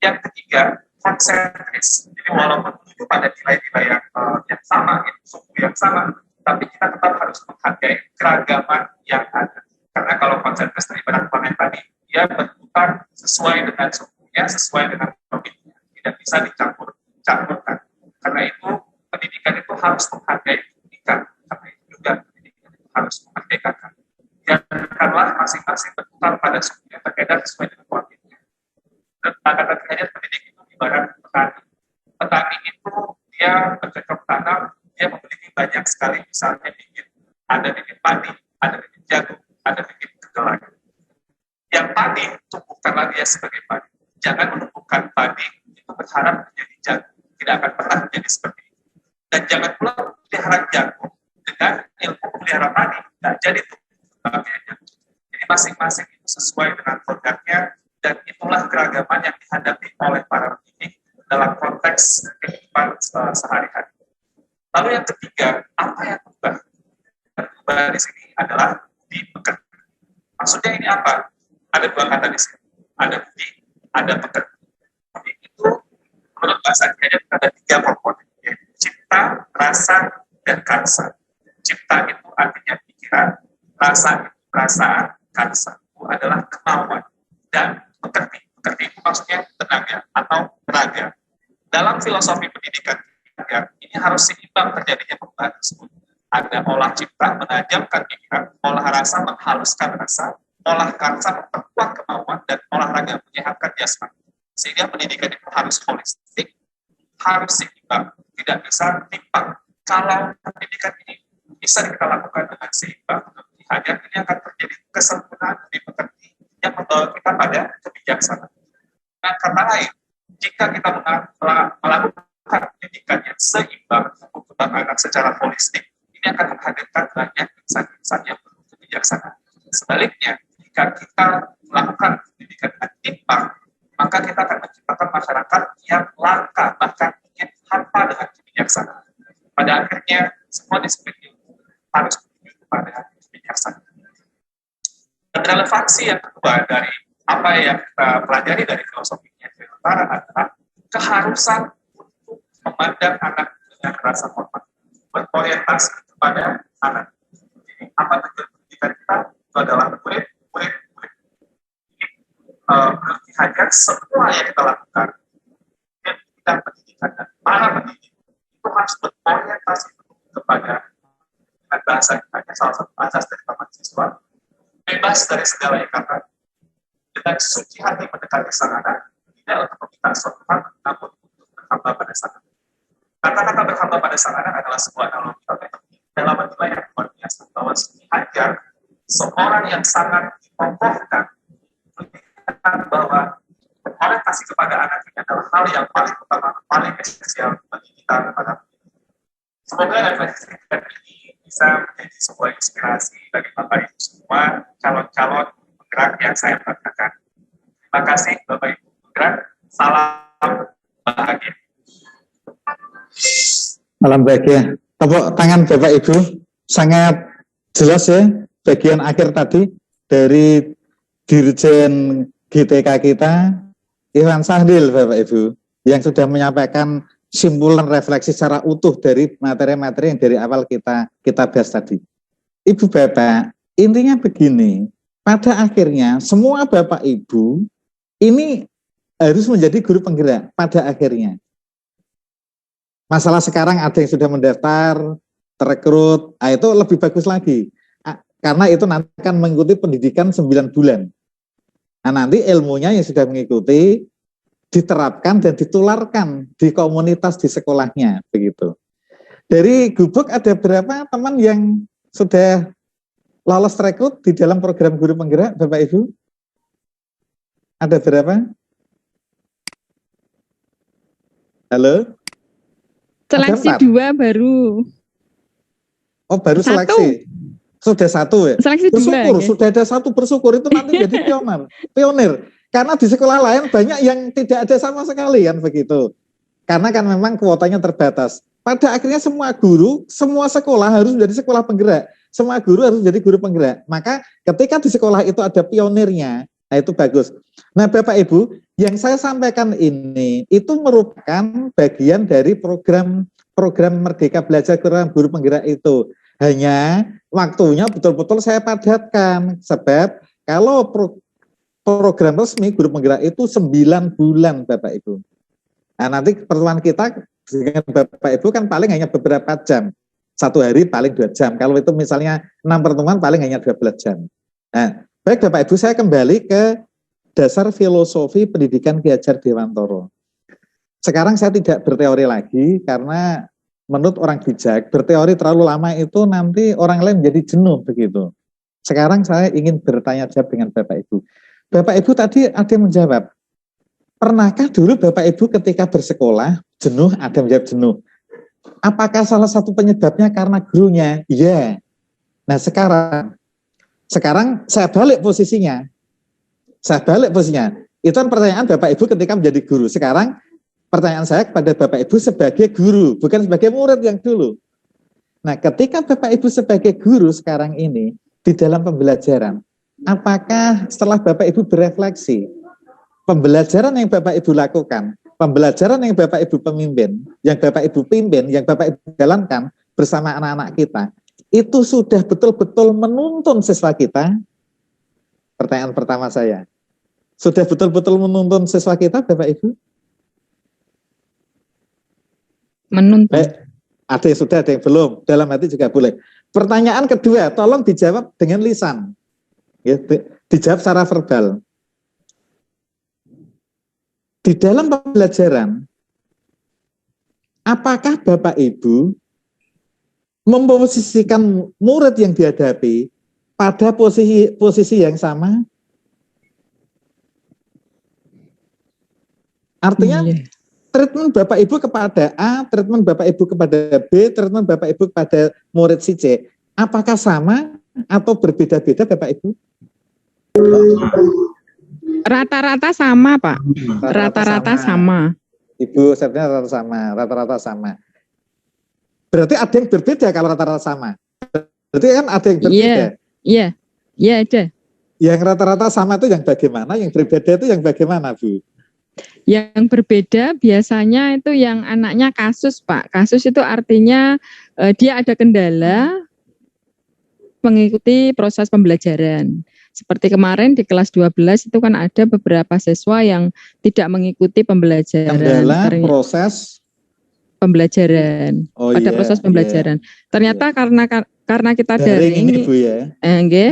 Yang ketiga, konsentris. Jadi walaupun menuju pada nilai-nilai yang sama, suku yang sama, tapi kita tetap harus menghargai keragaman yang ada. Karena kalau konsentris dari planet tadi, dia berputar sesuai dengan sukunya, sesuai dengan topiknya, tidak bisa dicampurkan. Karena itu pendidikan itu harus menghargai pendidikan. Karena itu juga pendidikan itu harus memerdekakan. Biarkanlah masing-masing berputar pada sukunya, terkadang sesuai dengan topiknya. Dan kata terakhir pendidik itu ibarat petani. Petani itu dia bercocok tanam, dia memiliki banyak sekali misalnya bibit. Ada bibit padi, ada bibit jagung, ada bibit kedelai. Yang padi tumbuhkanlah dia sebagai padi. Jangan menumbuhkan padi itu berharap menjadi jagung. Tidak akan pernah menjadi seperti itu. Dan jangan pula pelihara jagung dengan ilmu pelihara padi. Tidak jadi tumbuh jagung. Jadi masing-masing itu sesuai dengan kodratnya, dan itulah keragaman yang dihadapi oleh para pendidik dalam konteks kehidupan sehari-hari. Lalu yang ketiga, apa yang berubah? Yang berubah di sini adalah di pekerti. Maksudnya ini apa? Ada dua kata di sini. Ada budi, ada pekerti. Budi itu menurut bahasa Indonesia ada tiga komponen, yaitu cipta, rasa, dan karsa. Cipta itu artinya pikiran, rasa itu perasaan, karsa itu adalah kemauan, dan pekerti. Pekerti itu maksudnya tenaga atau tenaga. Dalam filosofi pendidikan ini harus seimbang terjadinya perubahan tersebut. Ada olah cipta menajamkan pikiran, olah rasa menghaluskan rasa, olah karsa memperkuat kemauan, dan olahraga menyehatkan jasmani. Sehingga pendidikan itu harus holistik, harus seimbang, tidak bisa timpang. Kalau pendidikan ini bisa kita lakukan dengan seimbang, hanya ini akan terjadi kesempurnaan di pekerti yang membawa kita pada kebijaksanaan. Dengan kata lain, jika kita melakukan pendidikan yang seimbang untuk anak secara holistik, ini akan menghadirkan banyak insan-insan yang penuh kebijaksanaan. Sebaliknya, jika kita melakukan pendidikan yang timpang, maka kita akan menciptakan masyarakat yang langka, bahkan ingin hampa dengan kebijaksanaan. Pada akhirnya, semua disiplin ilmu harus menuju kepada kebijaksanaan. Dan relevansi yang kedua dari apa yang kita pelajari dari filosofi Utara adalah keharusan untuk memandang anak dengan rasa hormat, berorientasi kepada anak. Jadi apa tujuan pendidikan kita? Itu adalah murid. Menurut Hajar, semua yang kita lakukan yang kita pendidikan dan para pendidik itu harus berorientasi kepada dengan bahasa kita, salah satu asas dari taman siswa, bebas dari segala ikatan, dengan suci hati mendekati sang anak, tidak untuk meminta suatu hal, namun untuk berhamba pada sang anak. Kata-kata berhamba pada sang anak adalah sebuah analogi dalam nilai yang luar biasa, bahwa Hajar seorang yang sangat dikokohkan bahwa orientasi kepada anak ini adalah hal yang paling utama, paling esensial bagi kita kepada. Semoga refleksi ini bisa menjadi sebuah inspirasi bagi Bapak Ibu semua calon-calon penggerak yang saya banggakan. Terima kasih Bapak Ibu penggerak. Salam bahagia. Salam bahagia. Tepuk tangan Bapak Ibu. Sangat jelas ya bagian akhir tadi dari Dirjen GTK kita, Iwan Sahdil Bapak Ibu, yang sudah menyampaikan simpulan refleksi secara utuh dari materi-materi yang dari awal kita bahas tadi. Ibu Bapak, intinya begini, pada akhirnya semua Bapak Ibu ini harus menjadi guru penggerak pada akhirnya. Masalah sekarang ada yang sudah mendaftar, terekrut, itu lebih bagus lagi. Karena itu nanti akan mengikuti pendidikan 9 bulan. Nah, nanti ilmunya yang sudah mengikuti diterapkan dan ditularkan di komunitas di sekolahnya, begitu. Dari Gubuk ada berapa teman yang sudah lolos rekrut di dalam program guru penggerak, Bapak Ibu? Ada berapa? Halo? Seleksi Ada 2 baru. Oh, baru 1. seleksi. Sudah 1 ya? Seleksi 2. Bersyukur, Ya. sudah ada 1 bersyukur itu nanti jadi pionir. Karena di sekolah lain banyak yang tidak ada sama sekali kan begitu. Karena kan memang kuotanya terbatas. Pada akhirnya semua guru, semua sekolah harus menjadi sekolah penggerak. Semua guru harus menjadi guru penggerak. Maka ketika di sekolah itu ada pionirnya, nah itu bagus. Nah Bapak Ibu, yang saya sampaikan ini itu merupakan bagian dari program Merdeka Belajar Guru Penggerak itu. Hanya waktunya betul-betul saya padatkan. Sebab kalau program resmi guru penggerak itu 9 bulan Bapak Ibu. Nah nanti pertemuan kita dengan Bapak Ibu kan paling hanya beberapa jam. 1 hari paling 2 jam. Kalau itu misalnya 6 pertemuan paling hanya 12 jam. Nah baik Bapak Ibu, saya kembali ke dasar filosofi pendidikan Ki Hajar Dewantara. Sekarang saya tidak berteori lagi karena menurut orang bijak, berteori terlalu lama itu nanti orang lain menjadi jenuh begitu. Sekarang saya ingin bertanya jawab dengan Bapak Ibu. Bapak Ibu tadi ada yang menjawab, pernahkah dulu Bapak Ibu ketika bersekolah jenuh, ada yang menjawab jenuh. Apakah salah satu penyebabnya karena gurunya? Iya. Nah sekarang saya balik posisinya. Itu kan pertanyaan Bapak Ibu ketika menjadi guru. Sekarang pertanyaan saya kepada Bapak Ibu sebagai guru, bukan sebagai murid yang dulu. Nah, ketika Bapak Ibu sebagai guru sekarang ini, di dalam pembelajaran, apakah setelah Bapak Ibu berefleksi, pembelajaran yang Bapak Ibu lakukan, pembelajaran yang Bapak Ibu pimpin, yang Bapak Ibu jalankan bersama anak-anak kita, itu sudah betul-betul menuntun siswa kita? Pertanyaan pertama saya. Sudah betul-betul menuntun siswa kita, Bapak Ibu? Menuntun. Ada yang sudah, ada yang belum. Dalam hati juga boleh. Pertanyaan kedua, tolong dijawab dengan lisan. Ya, dijawab secara verbal. Di dalam pembelajaran, apakah Bapak Ibu memposisikan murid yang dihadapi pada posisi yang sama? Artinya, treatment Bapak Ibu kepada A, treatment Bapak Ibu kepada B, treatment Bapak Ibu kepada murid si C, apakah sama atau berbeda-beda Bapak Ibu? Rata-rata sama, Pak. Rata-rata sama. Ibu, sebenarnya rata-rata sama. Berarti ada yang berbeda kalau rata-rata sama. Berarti kan ada yang berbeda. Iya ada. Yang rata-rata sama itu yang bagaimana? Yang berbeda itu yang bagaimana, Bu? Yang berbeda biasanya itu yang anaknya kasus, Pak. Kasus itu artinya dia ada kendala mengikuti proses pembelajaran. Seperti kemarin di kelas 12 itu kan ada beberapa siswa yang tidak mengikuti pembelajaran. Kendala proses pembelajaran. Proses pembelajaran. Ternyata karena kita daring ini, Bu, ya.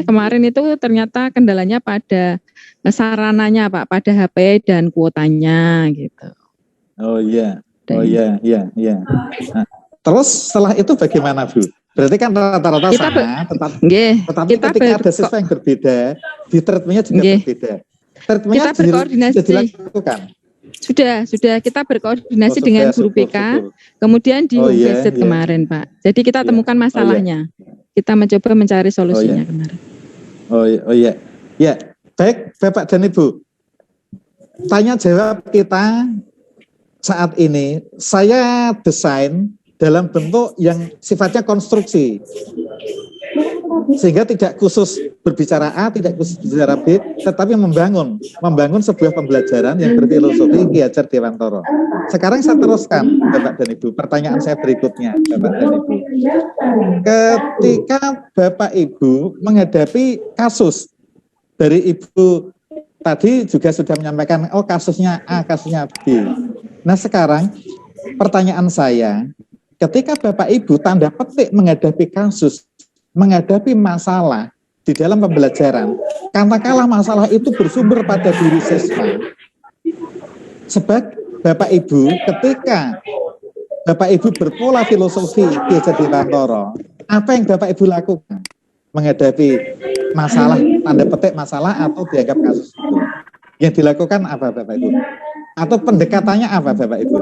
Kemarin itu ternyata kendalanya pada sarananya, Pak, pada HP dan kuotanya gitu. Iya. Nah, terus setelah itu bagaimana, Bu? Berarti kan rata-rata sama, tetapi ketika ada siswa yang berbeda, di treatmentnya juga berbeda. Treatmentnya kita berkoordinasi. dilakukan. Sudah kita berkoordinasi dengan guru PK, kemudian di visit kemarin, Pak. Jadi kita temukan masalahnya. kita mencoba mencari solusinya kemarin. Oh iya. Ya, baik Bapak dan Ibu. Tanya jawab kita saat ini saya desain dalam bentuk yang sifatnya konstruksi. Sehingga tidak khusus berbicara A, tidak khusus berbicara B, tetapi membangun sebuah pembelajaran yang berfilosofi Ki Hajar Dewantara. Sekarang saya teruskan, Bapak dan Ibu, pertanyaan saya berikutnya, Bapak dan Ibu. Ketika Bapak Ibu menghadapi kasus dari Ibu tadi juga sudah menyampaikan, oh kasusnya A, kasusnya B. Nah sekarang pertanyaan saya, ketika Bapak Ibu tanda petik menghadapi kasus, menghadapi masalah di dalam pembelajaran, katakanlah masalah itu bersumber pada diri siswa. Sebab Bapak Ibu, ketika Bapak Ibu berpola filosofi Ki Hajar Dewantara, apa yang Bapak Ibu lakukan menghadapi masalah, tanda petik masalah atau dianggap kasus itu? Yang dilakukan apa Bapak Ibu? Atau pendekatannya apa Bapak Ibu?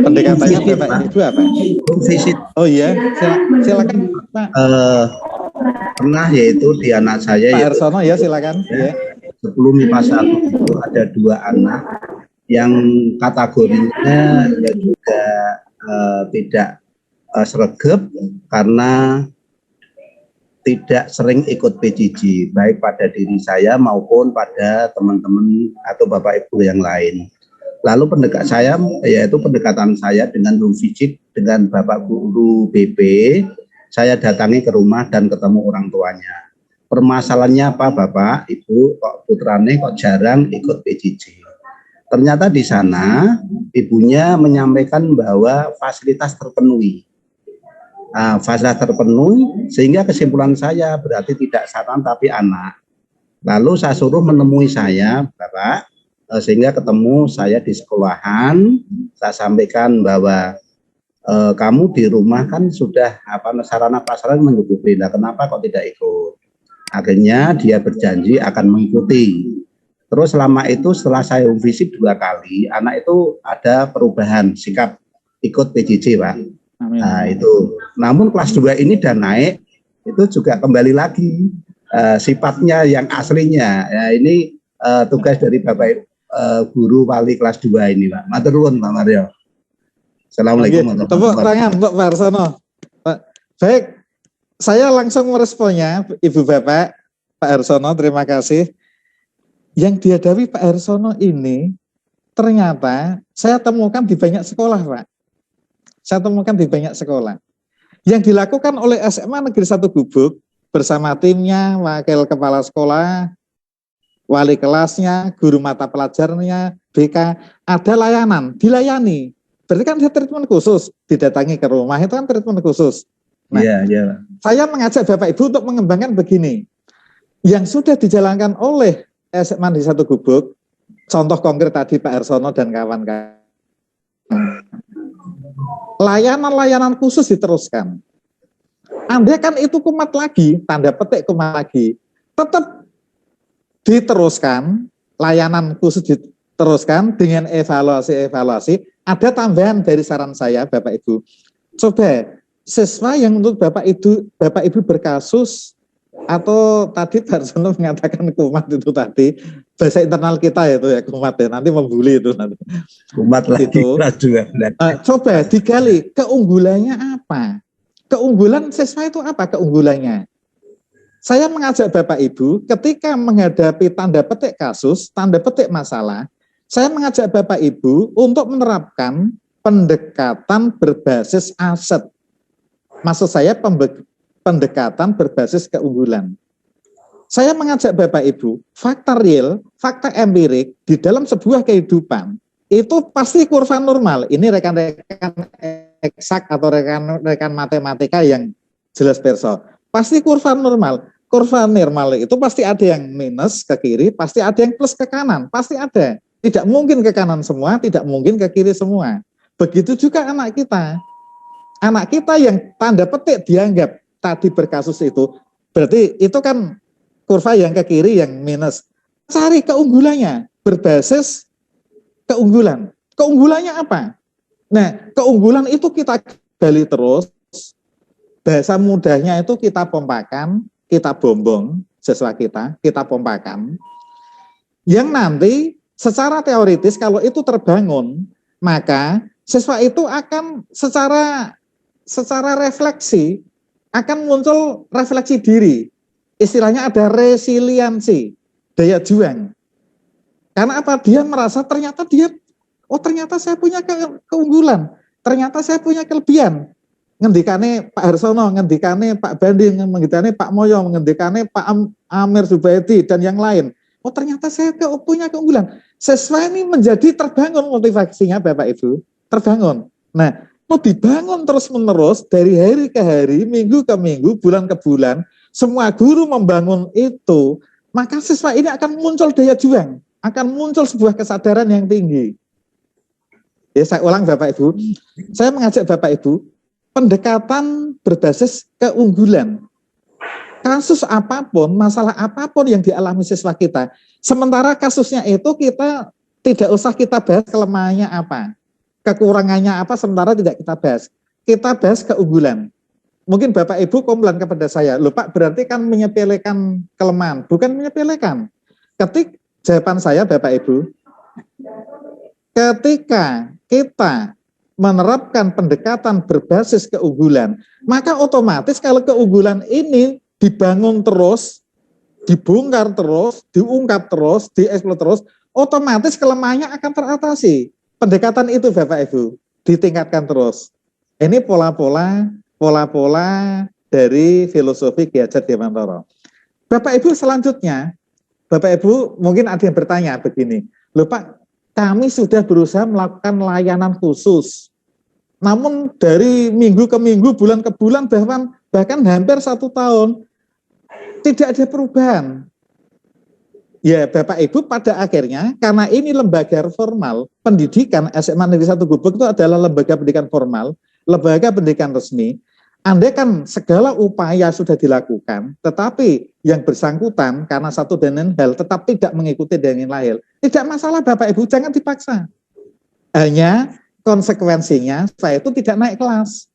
Pendekatannya Bapak Ibu apa? Visit. Oh iya, silakan Pak. Pernah yaitu di anak saya Pak Arsono ya silakan. Ya. Sebelum MIPA 1 itu ada 2 anak yang kategorinya ya juga tidak sregep karena tidak sering ikut PJJ, baik pada diri saya maupun pada teman-teman atau Bapak Ibu yang lain. Lalu pendekatan saya dengan guru fisik, dengan Bapak Guru BP, saya datangi ke rumah dan ketemu orang tuanya. Permasalahannya apa Bapak, Ibu, kok putrane kok jarang ikut PJJ? Ternyata di sana ibunya menyampaikan bahwa fasilitas terpenuhi. Fasilitas terpenuhi sehingga kesimpulan saya berarti tidak saran tapi anak. Lalu saya suruh menemui saya, Bapak, sehingga ketemu saya di sekolahan. Saya sampaikan bahwa kamu di rumah kan sudah sarana prasarana mencukupi, nah kenapa kok tidak ikut? Akhirnya dia berjanji akan mengikuti. Terus selama itu setelah saya visit 2 kali, anak itu ada perubahan sikap ikut PJJ, Pak. Amin. Nah itu. Namun kelas 2 ini dan naik itu juga kembali lagi sifatnya yang aslinya. Ya, ini tugas dari Bapak Guru Wali kelas 2 ini, Pak. Matur nuwun Pak Mario. Assalamualaikum warahmatullahi wabarakatuh. Tepuk tangan Pak Arsono. Baik, saya langsung meresponnya Ibu Bapak, Pak Arsono, terima kasih. Yang dihadapi Pak Arsono ini ternyata saya temukan di banyak sekolah, Pak. Saya temukan di banyak sekolah. Yang dilakukan oleh SMA Negeri 1 Gubuk bersama timnya, wakil kepala sekolah, wali kelasnya, guru mata pelajarnya, BK, ada layanan, dilayani. Berarti kan dia treatment khusus, didatangi ke rumah, itu kan treatment khusus. Nah, saya mengajak Bapak Ibu untuk mengembangkan begini. Yang sudah dijalankan oleh SMA Negeri 1 Gubuk, contoh konkret tadi Pak Arsono dan kawan-kawan. Layanan-layanan khusus diteruskan. Andai kan itu kumat lagi, tanda petik kumat lagi, tetap diteruskan, layanan khusus diteruskan dengan evaluasi. Ada tambahan dari saran saya, Bapak Ibu. Coba siswa yang menurut Bapak Ibu berkasus, atau tadi Pak Arsono mengatakan kumat itu tadi, bahasa internal kita itu ya kumat ya, nanti membuli itu nanti. Kumat lagi itu, kelas 2. coba digali, keunggulannya apa? Keunggulan siswa itu apa keunggulannya? Saya mengajak Bapak Ibu ketika menghadapi tanda petik kasus, tanda petik masalah, saya mengajak Bapak Ibu untuk menerapkan pendekatan berbasis aset. Maksud saya pendekatan berbasis keunggulan. Saya mengajak Bapak Ibu, fakta real, fakta empirik di dalam sebuah kehidupan itu pasti kurva normal. Ini rekan-rekan eksak atau rekan matematika yang jelas perso. Pasti kurva normal. Kurva normal itu pasti ada yang minus ke kiri, pasti ada yang plus ke kanan, pasti ada. Tidak mungkin ke kanan semua, tidak mungkin ke kiri semua. Begitu juga anak kita. Anak kita yang tanda petik dianggap tadi berkasus itu, berarti itu kan kurva yang ke kiri yang minus. Cari keunggulannya berbasis keunggulan. Keunggulannya apa? Nah, keunggulan itu kita gali terus, bahasa mudahnya itu kita pompakan, kita bombong siswa kita pompakan, yang nanti secara teoritis kalau itu terbangun, maka siswa itu akan secara refleksi, akan muncul refleksi diri. Istilahnya ada resiliensi, daya juang. Karena apa? Dia merasa ternyata saya punya keunggulan, ternyata saya punya kelebihan. Ngendikane Pak Harsono, ngendikane Pak Bandi, ngendikane Pak Moyo, ngendikane Pak Amir Zubaidi dan yang lain. Oh ternyata saya punya keunggulan. Siswa ini menjadi terbangun motivasinya Bapak Ibu, terbangun. Nah, mau dibangun terus-menerus dari hari ke hari, minggu ke minggu, bulan ke bulan, semua guru membangun itu, maka siswa ini akan muncul daya juang, akan muncul sebuah kesadaran yang tinggi. Ya, saya ulang Bapak Ibu, saya mengajak Bapak Ibu, pendekatan berbasis keunggulan. Kasus apapun, masalah apapun yang dialami siswa kita, sementara kasusnya itu kita tidak usah kita bahas kelemahannya apa, kekurangannya apa, sementara tidak kita bahas. Kita bahas keunggulan. Mungkin Bapak Ibu komplain kepada saya, loh Pak berarti kan menyepelekan kelemahan. Bukan menyepelekan. Jawaban saya Bapak Ibu, ketika kita menerapkan pendekatan berbasis keunggulan, maka otomatis kalau keunggulan ini dibangun terus, dibongkar terus, diungkap terus, dieksplor terus, otomatis kelemahannya akan teratasi. Pendekatan itu Bapak Ibu ditingkatkan terus. Ini pola-pola dari filosofi Ki Hajar Dewantara. Bapak Ibu selanjutnya, Bapak Ibu mungkin ada yang bertanya begini, loh Pak, kami sudah berusaha melakukan layanan khusus. Namun dari minggu ke minggu, bulan ke bulan, bahkan hampir 1 tahun, tidak ada perubahan. Ya Bapak Ibu pada akhirnya, karena ini lembaga formal, pendidikan SMA Negeri 1 Gubuk itu adalah lembaga pendidikan formal, lembaga pendidikan resmi, andai kan segala upaya sudah dilakukan, tetapi yang bersangkutan karena satu dan lain hal tetap tidak mengikuti dan lain tidak masalah Bapak Ibu, jangan dipaksa. Hanya konsekuensinya saya itu tidak naik kelas.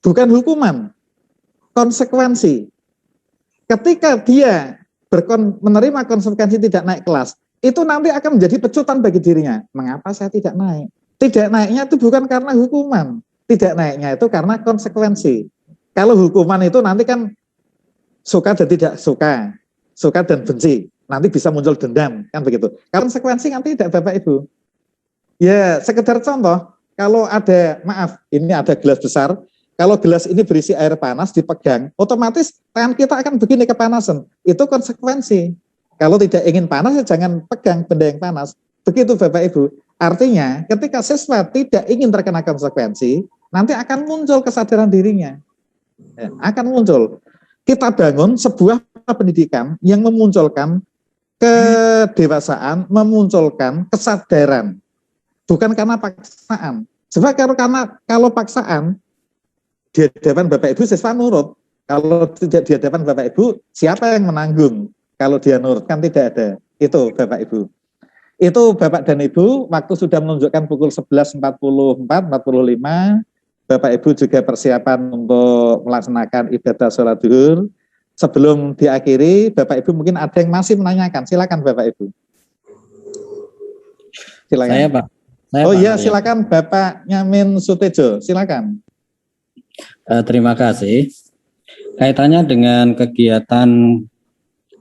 Bukan hukuman, konsekuensi. Ketika dia menerima konsekuensi tidak naik kelas, itu nanti akan menjadi pecutan bagi dirinya. Mengapa saya tidak naik? Tidak naiknya itu bukan karena hukuman. Tidak naiknya itu karena konsekuensi. Kalau hukuman itu nanti kan suka dan tidak suka, suka dan benci, nanti bisa muncul dendam, kan begitu. Kalau konsekuensi kan tidak Bapak Ibu. Ya sekedar contoh, kalau ada, maaf, ini ada gelas besar, kalau gelas ini berisi air panas dipegang, otomatis tangan kita akan begini kepanasan. Itu konsekuensi. Kalau tidak ingin panas, ya jangan pegang benda yang panas. Begitu Bapak Ibu. Artinya ketika siswa tidak ingin terkena konsekuensi, nanti akan muncul kesadaran dirinya. Ya, akan muncul. Kita bangun sebuah pendidikan yang memunculkan kedewasaan, memunculkan kesadaran. Bukan karena paksaan. Sebab kalau paksaan, di hadapan Bapak Ibu siswa nurut. Kalau tidak di hadapan Bapak Ibu, siapa yang menanggung? Kalau dia nurut, kan tidak ada. Itu Bapak Ibu. Itu Bapak dan Ibu, waktu sudah menunjukkan pukul 11.45, Bapak Ibu juga persiapan untuk melaksanakan ibadah sholat zuhur. Sebelum diakhiri, Bapak Ibu mungkin ada yang masih menanyakan. Silakan Bapak Ibu. Silakan. Saya Pak. Oh iya, silakan Bapak Nyamin Sutejo, silakan. Terima kasih. Kaitannya dengan kegiatan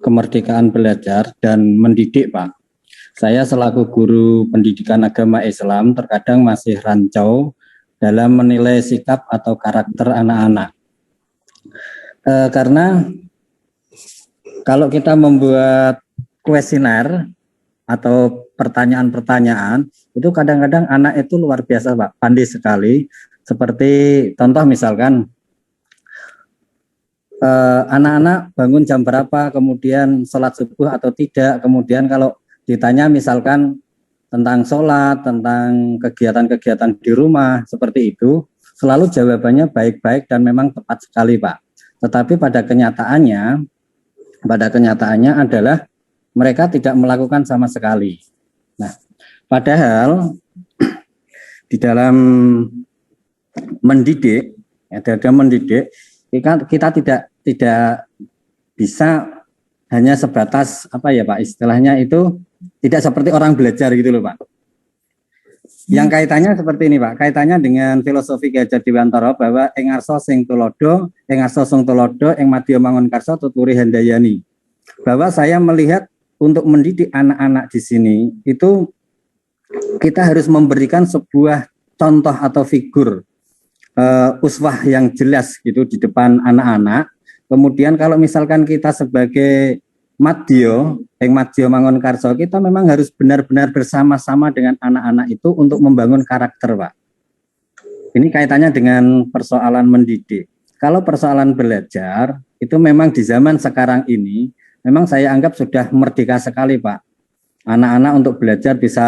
kemerdekaan belajar dan mendidik, Pak. Saya selaku guru pendidikan agama Islam terkadang masih rancau dalam menilai sikap atau karakter anak-anak. Karena kalau kita membuat kuesioner atau pertanyaan-pertanyaan, itu kadang-kadang anak itu luar biasa, Pak, pandai sekali. Seperti contoh misalkan, anak-anak bangun jam berapa, kemudian sholat subuh atau tidak, kemudian kalau ditanya misalkan tentang sholat, tentang kegiatan-kegiatan di rumah, seperti itu, selalu jawabannya baik-baik dan memang tepat sekali, Pak. Tetapi pada kenyataannya adalah mereka tidak melakukan sama sekali. Nah, padahal di dalam mendidik, ya, dalam mendidik kita tidak bisa hanya sebatas apa ya Pak, istilahnya itu tidak seperti orang belajar gitu loh Pak. Yang kaitannya seperti ini Pak, kaitannya dengan filosofi Ki Hajar Dewantara bahwa ing arsa sing tulodo, ing arsa sing tulodo, ing madya mangun karsa tuturi handayani. Bahwa saya melihat untuk mendidik anak-anak di sini itu kita harus memberikan sebuah contoh atau figur uswah yang jelas gitu di depan anak-anak. Kemudian kalau misalkan kita sebagai madya, ing madya mangun karsa, kita memang harus benar-benar bersama-sama dengan anak-anak itu untuk membangun karakter, Pak. Ini kaitannya dengan persoalan mendidik. Kalau persoalan belajar, itu memang di zaman sekarang ini, memang saya anggap sudah merdeka sekali, Pak. Anak-anak untuk belajar bisa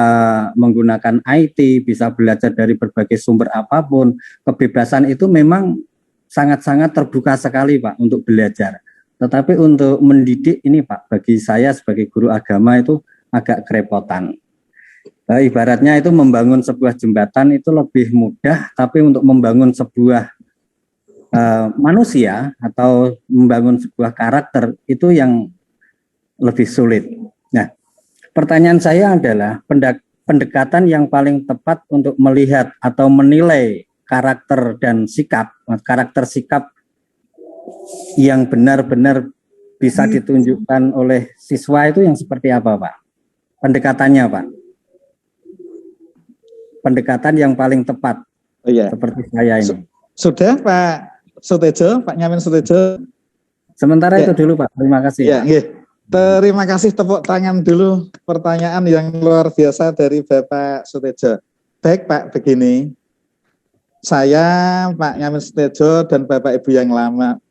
menggunakan IT, bisa belajar dari berbagai sumber apapun. Kebebasan itu memang sangat-sangat terbuka sekali, Pak, untuk belajar. Tetapi untuk mendidik ini Pak, bagi saya sebagai guru agama itu agak kerepotan. Ibaratnya itu membangun sebuah jembatan itu lebih mudah, tapi untuk membangun sebuah manusia atau membangun sebuah karakter itu yang lebih sulit. Nah, pertanyaan saya adalah pendekatan yang paling tepat untuk melihat atau menilai karakter dan sikap, karakter sikap yang benar-benar bisa ditunjukkan oleh siswa itu yang seperti apa, Pak? Pendekatannya, Pak. Pendekatan yang paling tepat. Oh, iya. Seperti saya ini. Sudah, Pak Sutejo, Pak Nyamin Sutejo. Sementara ya. itu dulu, Pak. Terima kasih. Ya, ya. Terima kasih, tepuk tangan dulu. Pertanyaan yang luar biasa dari Bapak Sutejo. Baik, Pak, begini. Saya, Pak Nyamin Sutejo, dan Bapak Ibu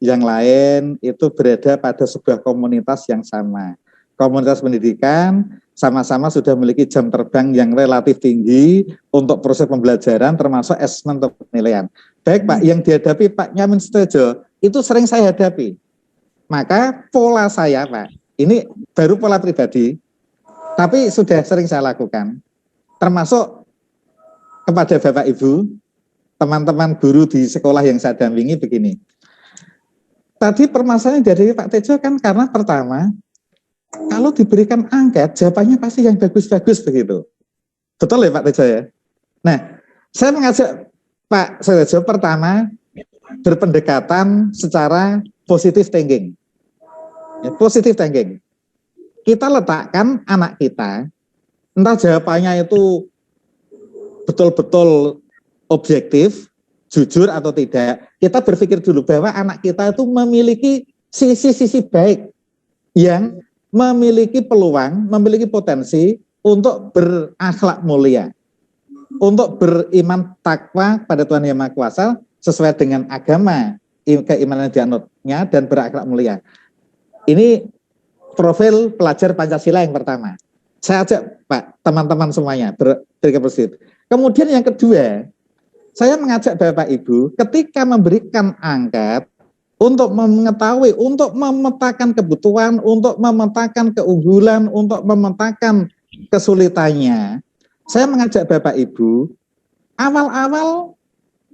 yang lain itu berada pada sebuah komunitas yang sama. Komunitas pendidikan sama-sama sudah memiliki jam terbang yang relatif tinggi untuk proses pembelajaran termasuk asesmen atau penilaian. Baik Pak, yang dihadapi Pak Nyamin Sutejo itu sering saya hadapi. Maka pola saya Pak, ini baru pola pribadi, tapi sudah sering saya lakukan. Termasuk kepada Bapak Ibu, teman-teman guru di sekolah yang saya dampingi begini. Tadi permasalahan dari Pak Tejo kan karena pertama, kalau diberikan angket, jawabannya pasti yang bagus-bagus begitu. Betul ya Pak Tejo ya? Nah, saya mengajak Pak Tejo pertama berpendekatan secara positive thinking. Ya, positive thinking. Kita letakkan anak kita, entah jawabannya itu betul-betul objektif, jujur atau tidak, kita berpikir dulu bahwa anak kita itu memiliki sisi-sisi baik yang memiliki peluang, memiliki potensi untuk berakhlak mulia, untuk beriman takwa pada Tuhan Yang Maha Kuasa sesuai dengan agama, keimanan dianutnya dan berakhlak mulia. Ini profil pelajar Pancasila yang pertama. Saya ajak Pak, teman-teman semuanya berpikir positif. Kemudian yang kedua, saya mengajak Bapak Ibu ketika memberikan angket untuk mengetahui, untuk memetakan kebutuhan, untuk memetakan keunggulan, untuk memetakan kesulitannya. Saya mengajak Bapak Ibu, awal-awal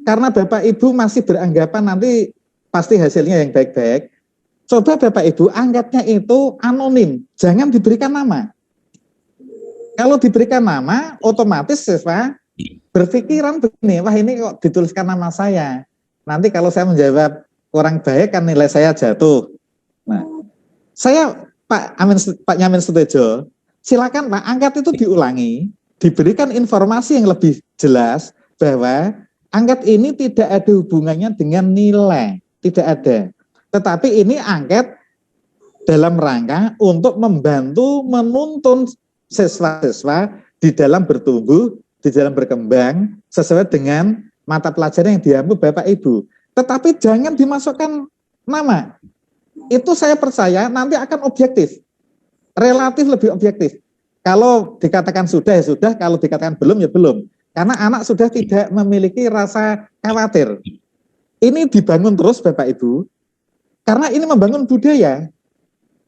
karena Bapak Ibu masih beranggapan nanti pasti hasilnya yang baik-baik, coba Bapak Ibu angkatnya itu anonim, jangan diberikan nama. Kalau diberikan nama, otomatis siswa berpikiran begini, wah ini kok dituliskan nama saya. Nanti kalau saya menjawab kurang baik kan nilai saya jatuh. Nah, saya Pak Nyamin Sutejo, silakan Pak angkat itu diulangi, diberikan informasi yang lebih jelas bahwa angket ini tidak ada hubungannya dengan nilai, tidak ada. Tetapi ini angket dalam rangka untuk membantu menuntun siswa-siswa di dalam bertumbuh, di dalam berkembang sesuai dengan mata pelajaran yang diambil Bapak Ibu. Tetapi jangan dimasukkan nama. Itu saya percaya nanti akan objektif. Relatif lebih objektif. Kalau dikatakan sudah ya sudah, kalau dikatakan belum ya belum. Karena anak sudah tidak memiliki rasa khawatir. Ini dibangun terus Bapak Ibu. Karena ini membangun budaya.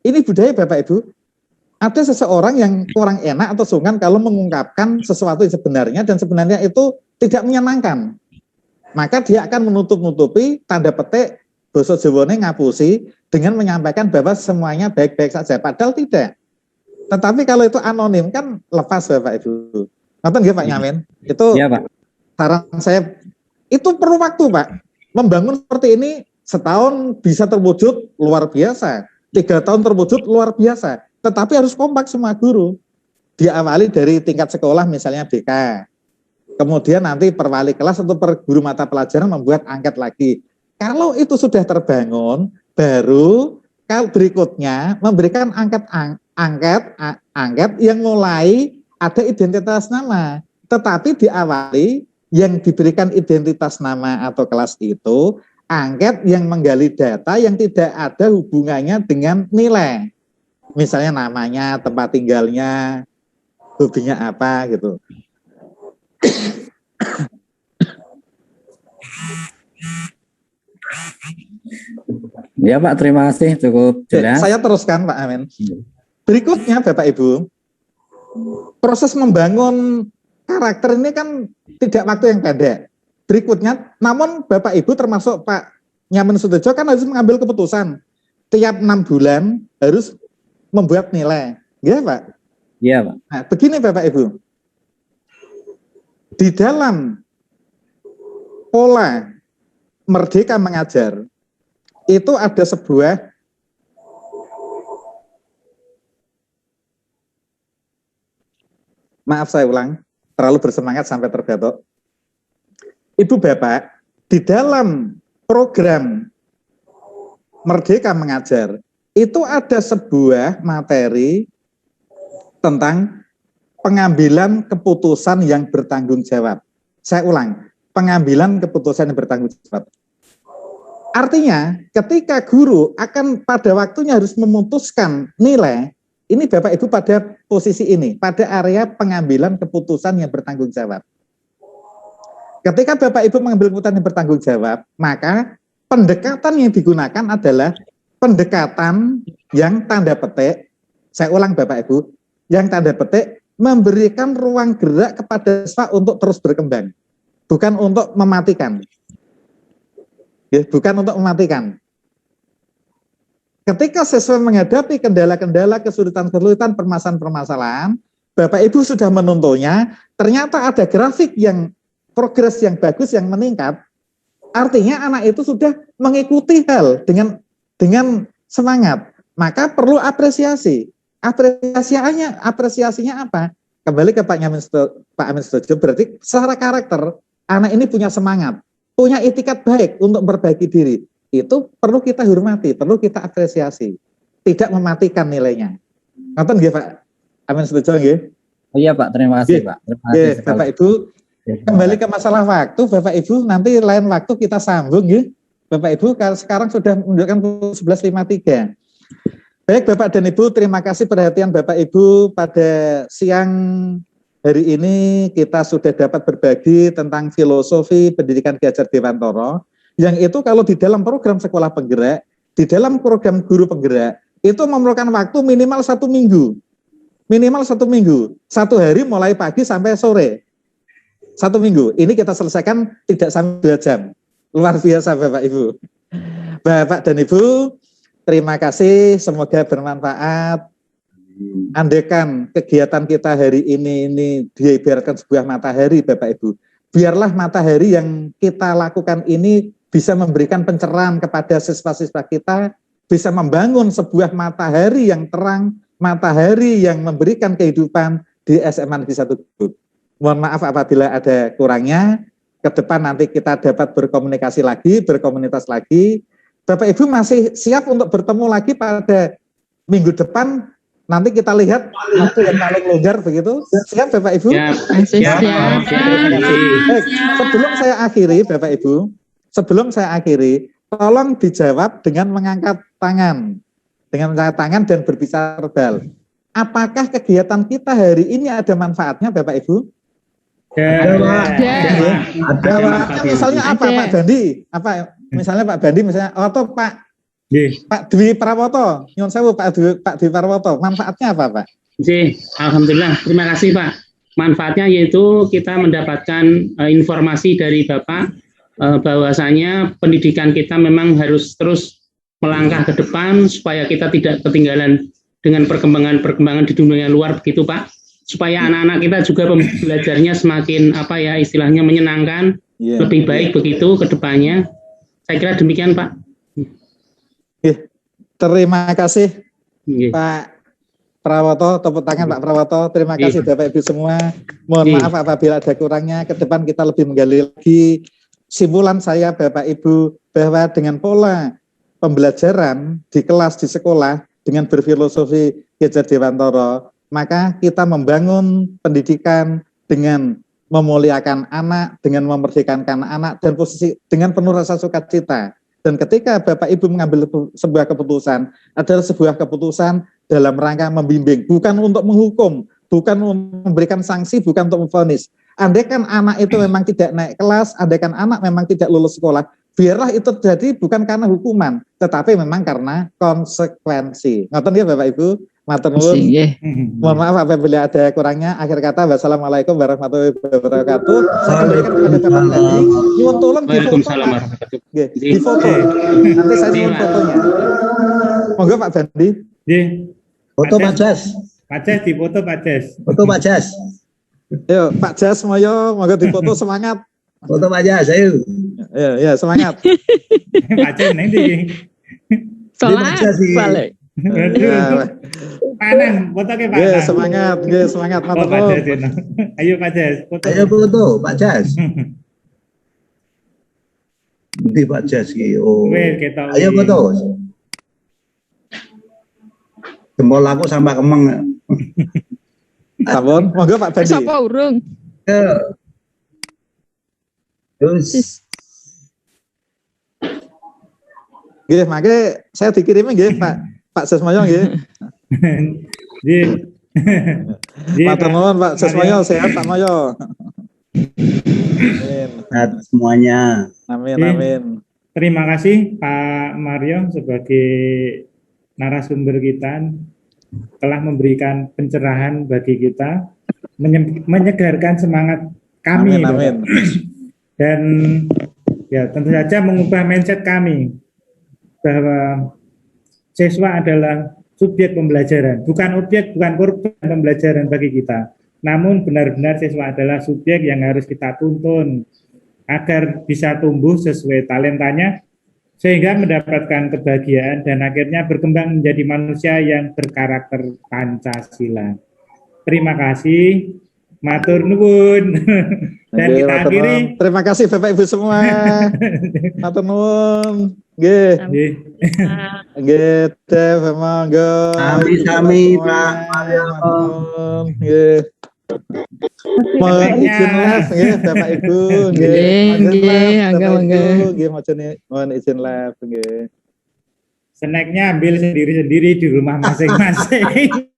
Ini budaya Bapak Ibu. Ada seseorang yang kurang enak atau sungkan kalau mengungkapkan sesuatu yang sebenarnya, dan sebenarnya itu tidak menyenangkan. Maka dia akan menutup-nutupi tanda petik basa Jawane ngapusi dengan menyampaikan bahwa semuanya baik-baik saja. Padahal tidak. Tetapi kalau itu anonim kan lepas Bapak Ibu. Nonton nggih Pak Nyamin? Itu Iya, Pak. saran saya, itu perlu waktu Pak. Membangun seperti ini setahun bisa terwujud luar biasa. 3 tahun terwujud luar biasa. Tetapi harus kompak semua guru. Diawali dari tingkat sekolah misalnya BK. Kemudian nanti per wali kelas atau per guru mata pelajaran membuat angket lagi. Kalau itu sudah terbangun, baru berikutnya memberikan angket yang mulai ada identitas nama. Tetapi diawali yang diberikan identitas nama atau kelas itu angket yang menggali data yang tidak ada hubungannya dengan nilai. Misalnya namanya, tempat tinggalnya, hobinya apa gitu. Ya Pak, terima kasih, cukup jelas. Saya teruskan Pak Amin. Berikutnya Bapak Ibu, proses membangun karakter ini kan tidak waktu yang pendek. Berikutnya, namun Bapak Ibu termasuk Pak Nyamin Sutejo kan harus mengambil keputusan. Tiap 6 bulan harus membuat nilai. Ya Pak? Iya Pak. Nah, begini Bapak Ibu. Di dalam pola Merdeka Mengajar, itu ada sebuah maaf saya ulang, terlalu bersemangat sampai terbatuk. Ibu Bapak, di dalam program Merdeka Mengajar, itu ada sebuah materi tentang pengambilan keputusan yang bertanggung jawab. Saya ulang, pengambilan keputusan yang bertanggung jawab. Artinya, ketika guru akan pada waktunya harus memutuskan nilai, ini Bapak Ibu pada posisi ini, pada area pengambilan keputusan yang bertanggung jawab. Ketika Bapak Ibu mengambil keputusan yang bertanggung jawab, maka pendekatan yang digunakan adalah pendekatan yang tanda petik, saya ulang Bapak Ibu, yang tanda petik memberikan ruang gerak kepada siswa untuk terus berkembang, bukan untuk mematikan. Ya, bukan untuk mematikan. Ketika siswa menghadapi kendala-kendala, kesulitan-kesulitan, permasalahan-permasalahan, Bapak Ibu sudah menuntunnya, ternyata ada grafik yang progres yang bagus, yang meningkat, artinya anak itu sudah mengikuti hal dengan semangat, maka perlu apresiasi. Apresiasinya apa? Kembali ke Pak Amin Sutejo, berarti secara karakter, anak ini punya semangat, punya itikat baik untuk memperbaiki diri. Itu perlu kita hormati, perlu kita apresiasi, tidak mematikan nilainya. Nonton nggih Pak Amin Sutejo nggih? Oh iya Pak, terima kasih Pak. Terima kasih Bapak Ibu, kembali ke masalah waktu, Bapak Ibu, nanti lain waktu kita sambung nggih. Bapak Ibu, sekarang sudah menunjukkan pukul 11.53. Baik Bapak dan Ibu, terima kasih perhatian Bapak Ibu pada siang hari ini kita sudah dapat berbagi tentang filosofi pendidikan Ki Hajar Dewantara. Yang itu kalau di dalam program sekolah penggerak, di dalam program guru penggerak, itu memerlukan waktu minimal 1 minggu. Minimal 1 minggu. 1 hari mulai pagi sampai sore. 1 minggu. Ini kita selesaikan tidak sampai 2 jam. Luar biasa Bapak Ibu. Bapak dan Ibu, terima kasih. Semoga bermanfaat. Andaikan kegiatan kita hari ini diibaratkan sebuah matahari Bapak Ibu. Biarlah matahari yang kita lakukan ini bisa memberikan pencerahan kepada siswa-siswa kita, bisa membangun sebuah matahari yang terang, matahari yang memberikan kehidupan di SMA Negeri 1 Gubuk. Mohon maaf apabila ada kurangnya, ke depan nanti kita dapat berkomunikasi lagi, berkomunitas lagi. Bapak Ibu masih siap untuk bertemu lagi pada minggu depan, nanti kita lihat waktu yang paling longgar begitu. Siap Bapak Ibu? Siap. Baik, sebelum saya akhiri Bapak Ibu, tolong dijawab dengan mengangkat tangan. Dengan mengangkat tangan dan berbicara verbal. Apakah kegiatan kita hari ini ada manfaatnya Bapak Ibu? Ada. Misalnya apa Pak Bandi? Misalnya Pak Bandi, misalnya atau Pak Dwi Prawoto, nyuwun sewu Pak Dwi Prawoto, manfaatnya apa Pak? Alhamdulillah, terima kasih Pak. manfaatnya yaitu kita mendapatkan informasi dari Bapak bahwasanya pendidikan kita memang harus terus melangkah ke depan supaya kita tidak ketinggalan dengan perkembangan di dunia luar, begitu Pak, supaya anak-anak kita juga belajarnya semakin istilahnya menyenangkan, lebih baik begitu ke depannya. Saya kira demikian Pak. Terima kasih Pak Prawoto, tepuk tangan Pak Prawoto. Terima kasih Bapak Ibu semua. Mohon maaf apabila ada kurangnya. Ke depan kita lebih menggali lagi. Simpulan saya Bapak Ibu bahwa dengan pola pembelajaran di kelas di sekolah dengan berfilosofi Gadjah Dewantara, maka kita membangun pendidikan dengan memuliakan anak, dengan memerdekakan anak, dan posisi dengan penuh rasa sukacita. Dan ketika Bapak Ibu mengambil sebuah keputusan, adalah sebuah keputusan dalam rangka membimbing, bukan untuk menghukum, bukan untuk memberikan sanksi, bukan untuk memvonis. Andaikan anak itu memang tidak naik kelas, andaikan anak memang tidak lulus sekolah, biarlah itu terjadi bukan karena hukuman, tetapi memang karena konsekuensi. Ngoten ya Bapak Ibu, matur nuwun. Mohon maaf apabila ada kurangnya. Akhir kata, wassalamualaikum warahmatullahi wabarakatuh. Saya berikan kepada Bapak Fendi, nyuwun tolong di foto. Nanti saya nyuwun fotonya. Monggo Pak Fendi. Foto Pak Jas. Pak Jas di foto Pak Jas. Foto Pak Jas. Yo Pak Jas moyo, monggo di foto semangat. Foto Pak Jas, ayo. Ya semangat. Pak Jas neng di. Salat balik. Panan, foto ke Pak. Semangat. Pak Jas. Ayo Pak Jas, foto. Ayo foto Pak Jas. Di Pak Jas ki. Ayo foto. Jempol aku sampai kemeng. Sampun, monggo Pak Fendi. Sapa urung? Terus. Nggih, mangke saya dikirimi nggih Pak Sesmoyo nggih. Nggih. Matur nuwun Pak Sesmoyo, sehat Pak Moyo. Amin. Sehat semuanya. Amin. Terima kasih Pak Mario sebagai narasumber kita telah memberikan pencerahan bagi kita, menyegarkan semangat kami. Amin. Dan ya tentu saja mengubah mindset kami bahwa siswa adalah subjek pembelajaran, bukan objek, bukan korban pembelajaran bagi kita. Namun benar-benar siswa adalah subjek yang harus kita tuntun agar bisa tumbuh sesuai talentanya, sehingga mendapatkan kebahagiaan dan akhirnya berkembang menjadi manusia yang berkarakter Pancasila. Terima kasih, matur nuwun. Dan kita akhiri. Terima kasih Bapak Ibu semua. Matur nuwun. Nggih. Nggih, Dev, monggo. Sami Pak Mario. Nggih. Mohon izin live nggih Bapak Ibu nggih. Mohon izin live nggih. Snacknya ambil sendiri-sendiri di rumah masing-masing.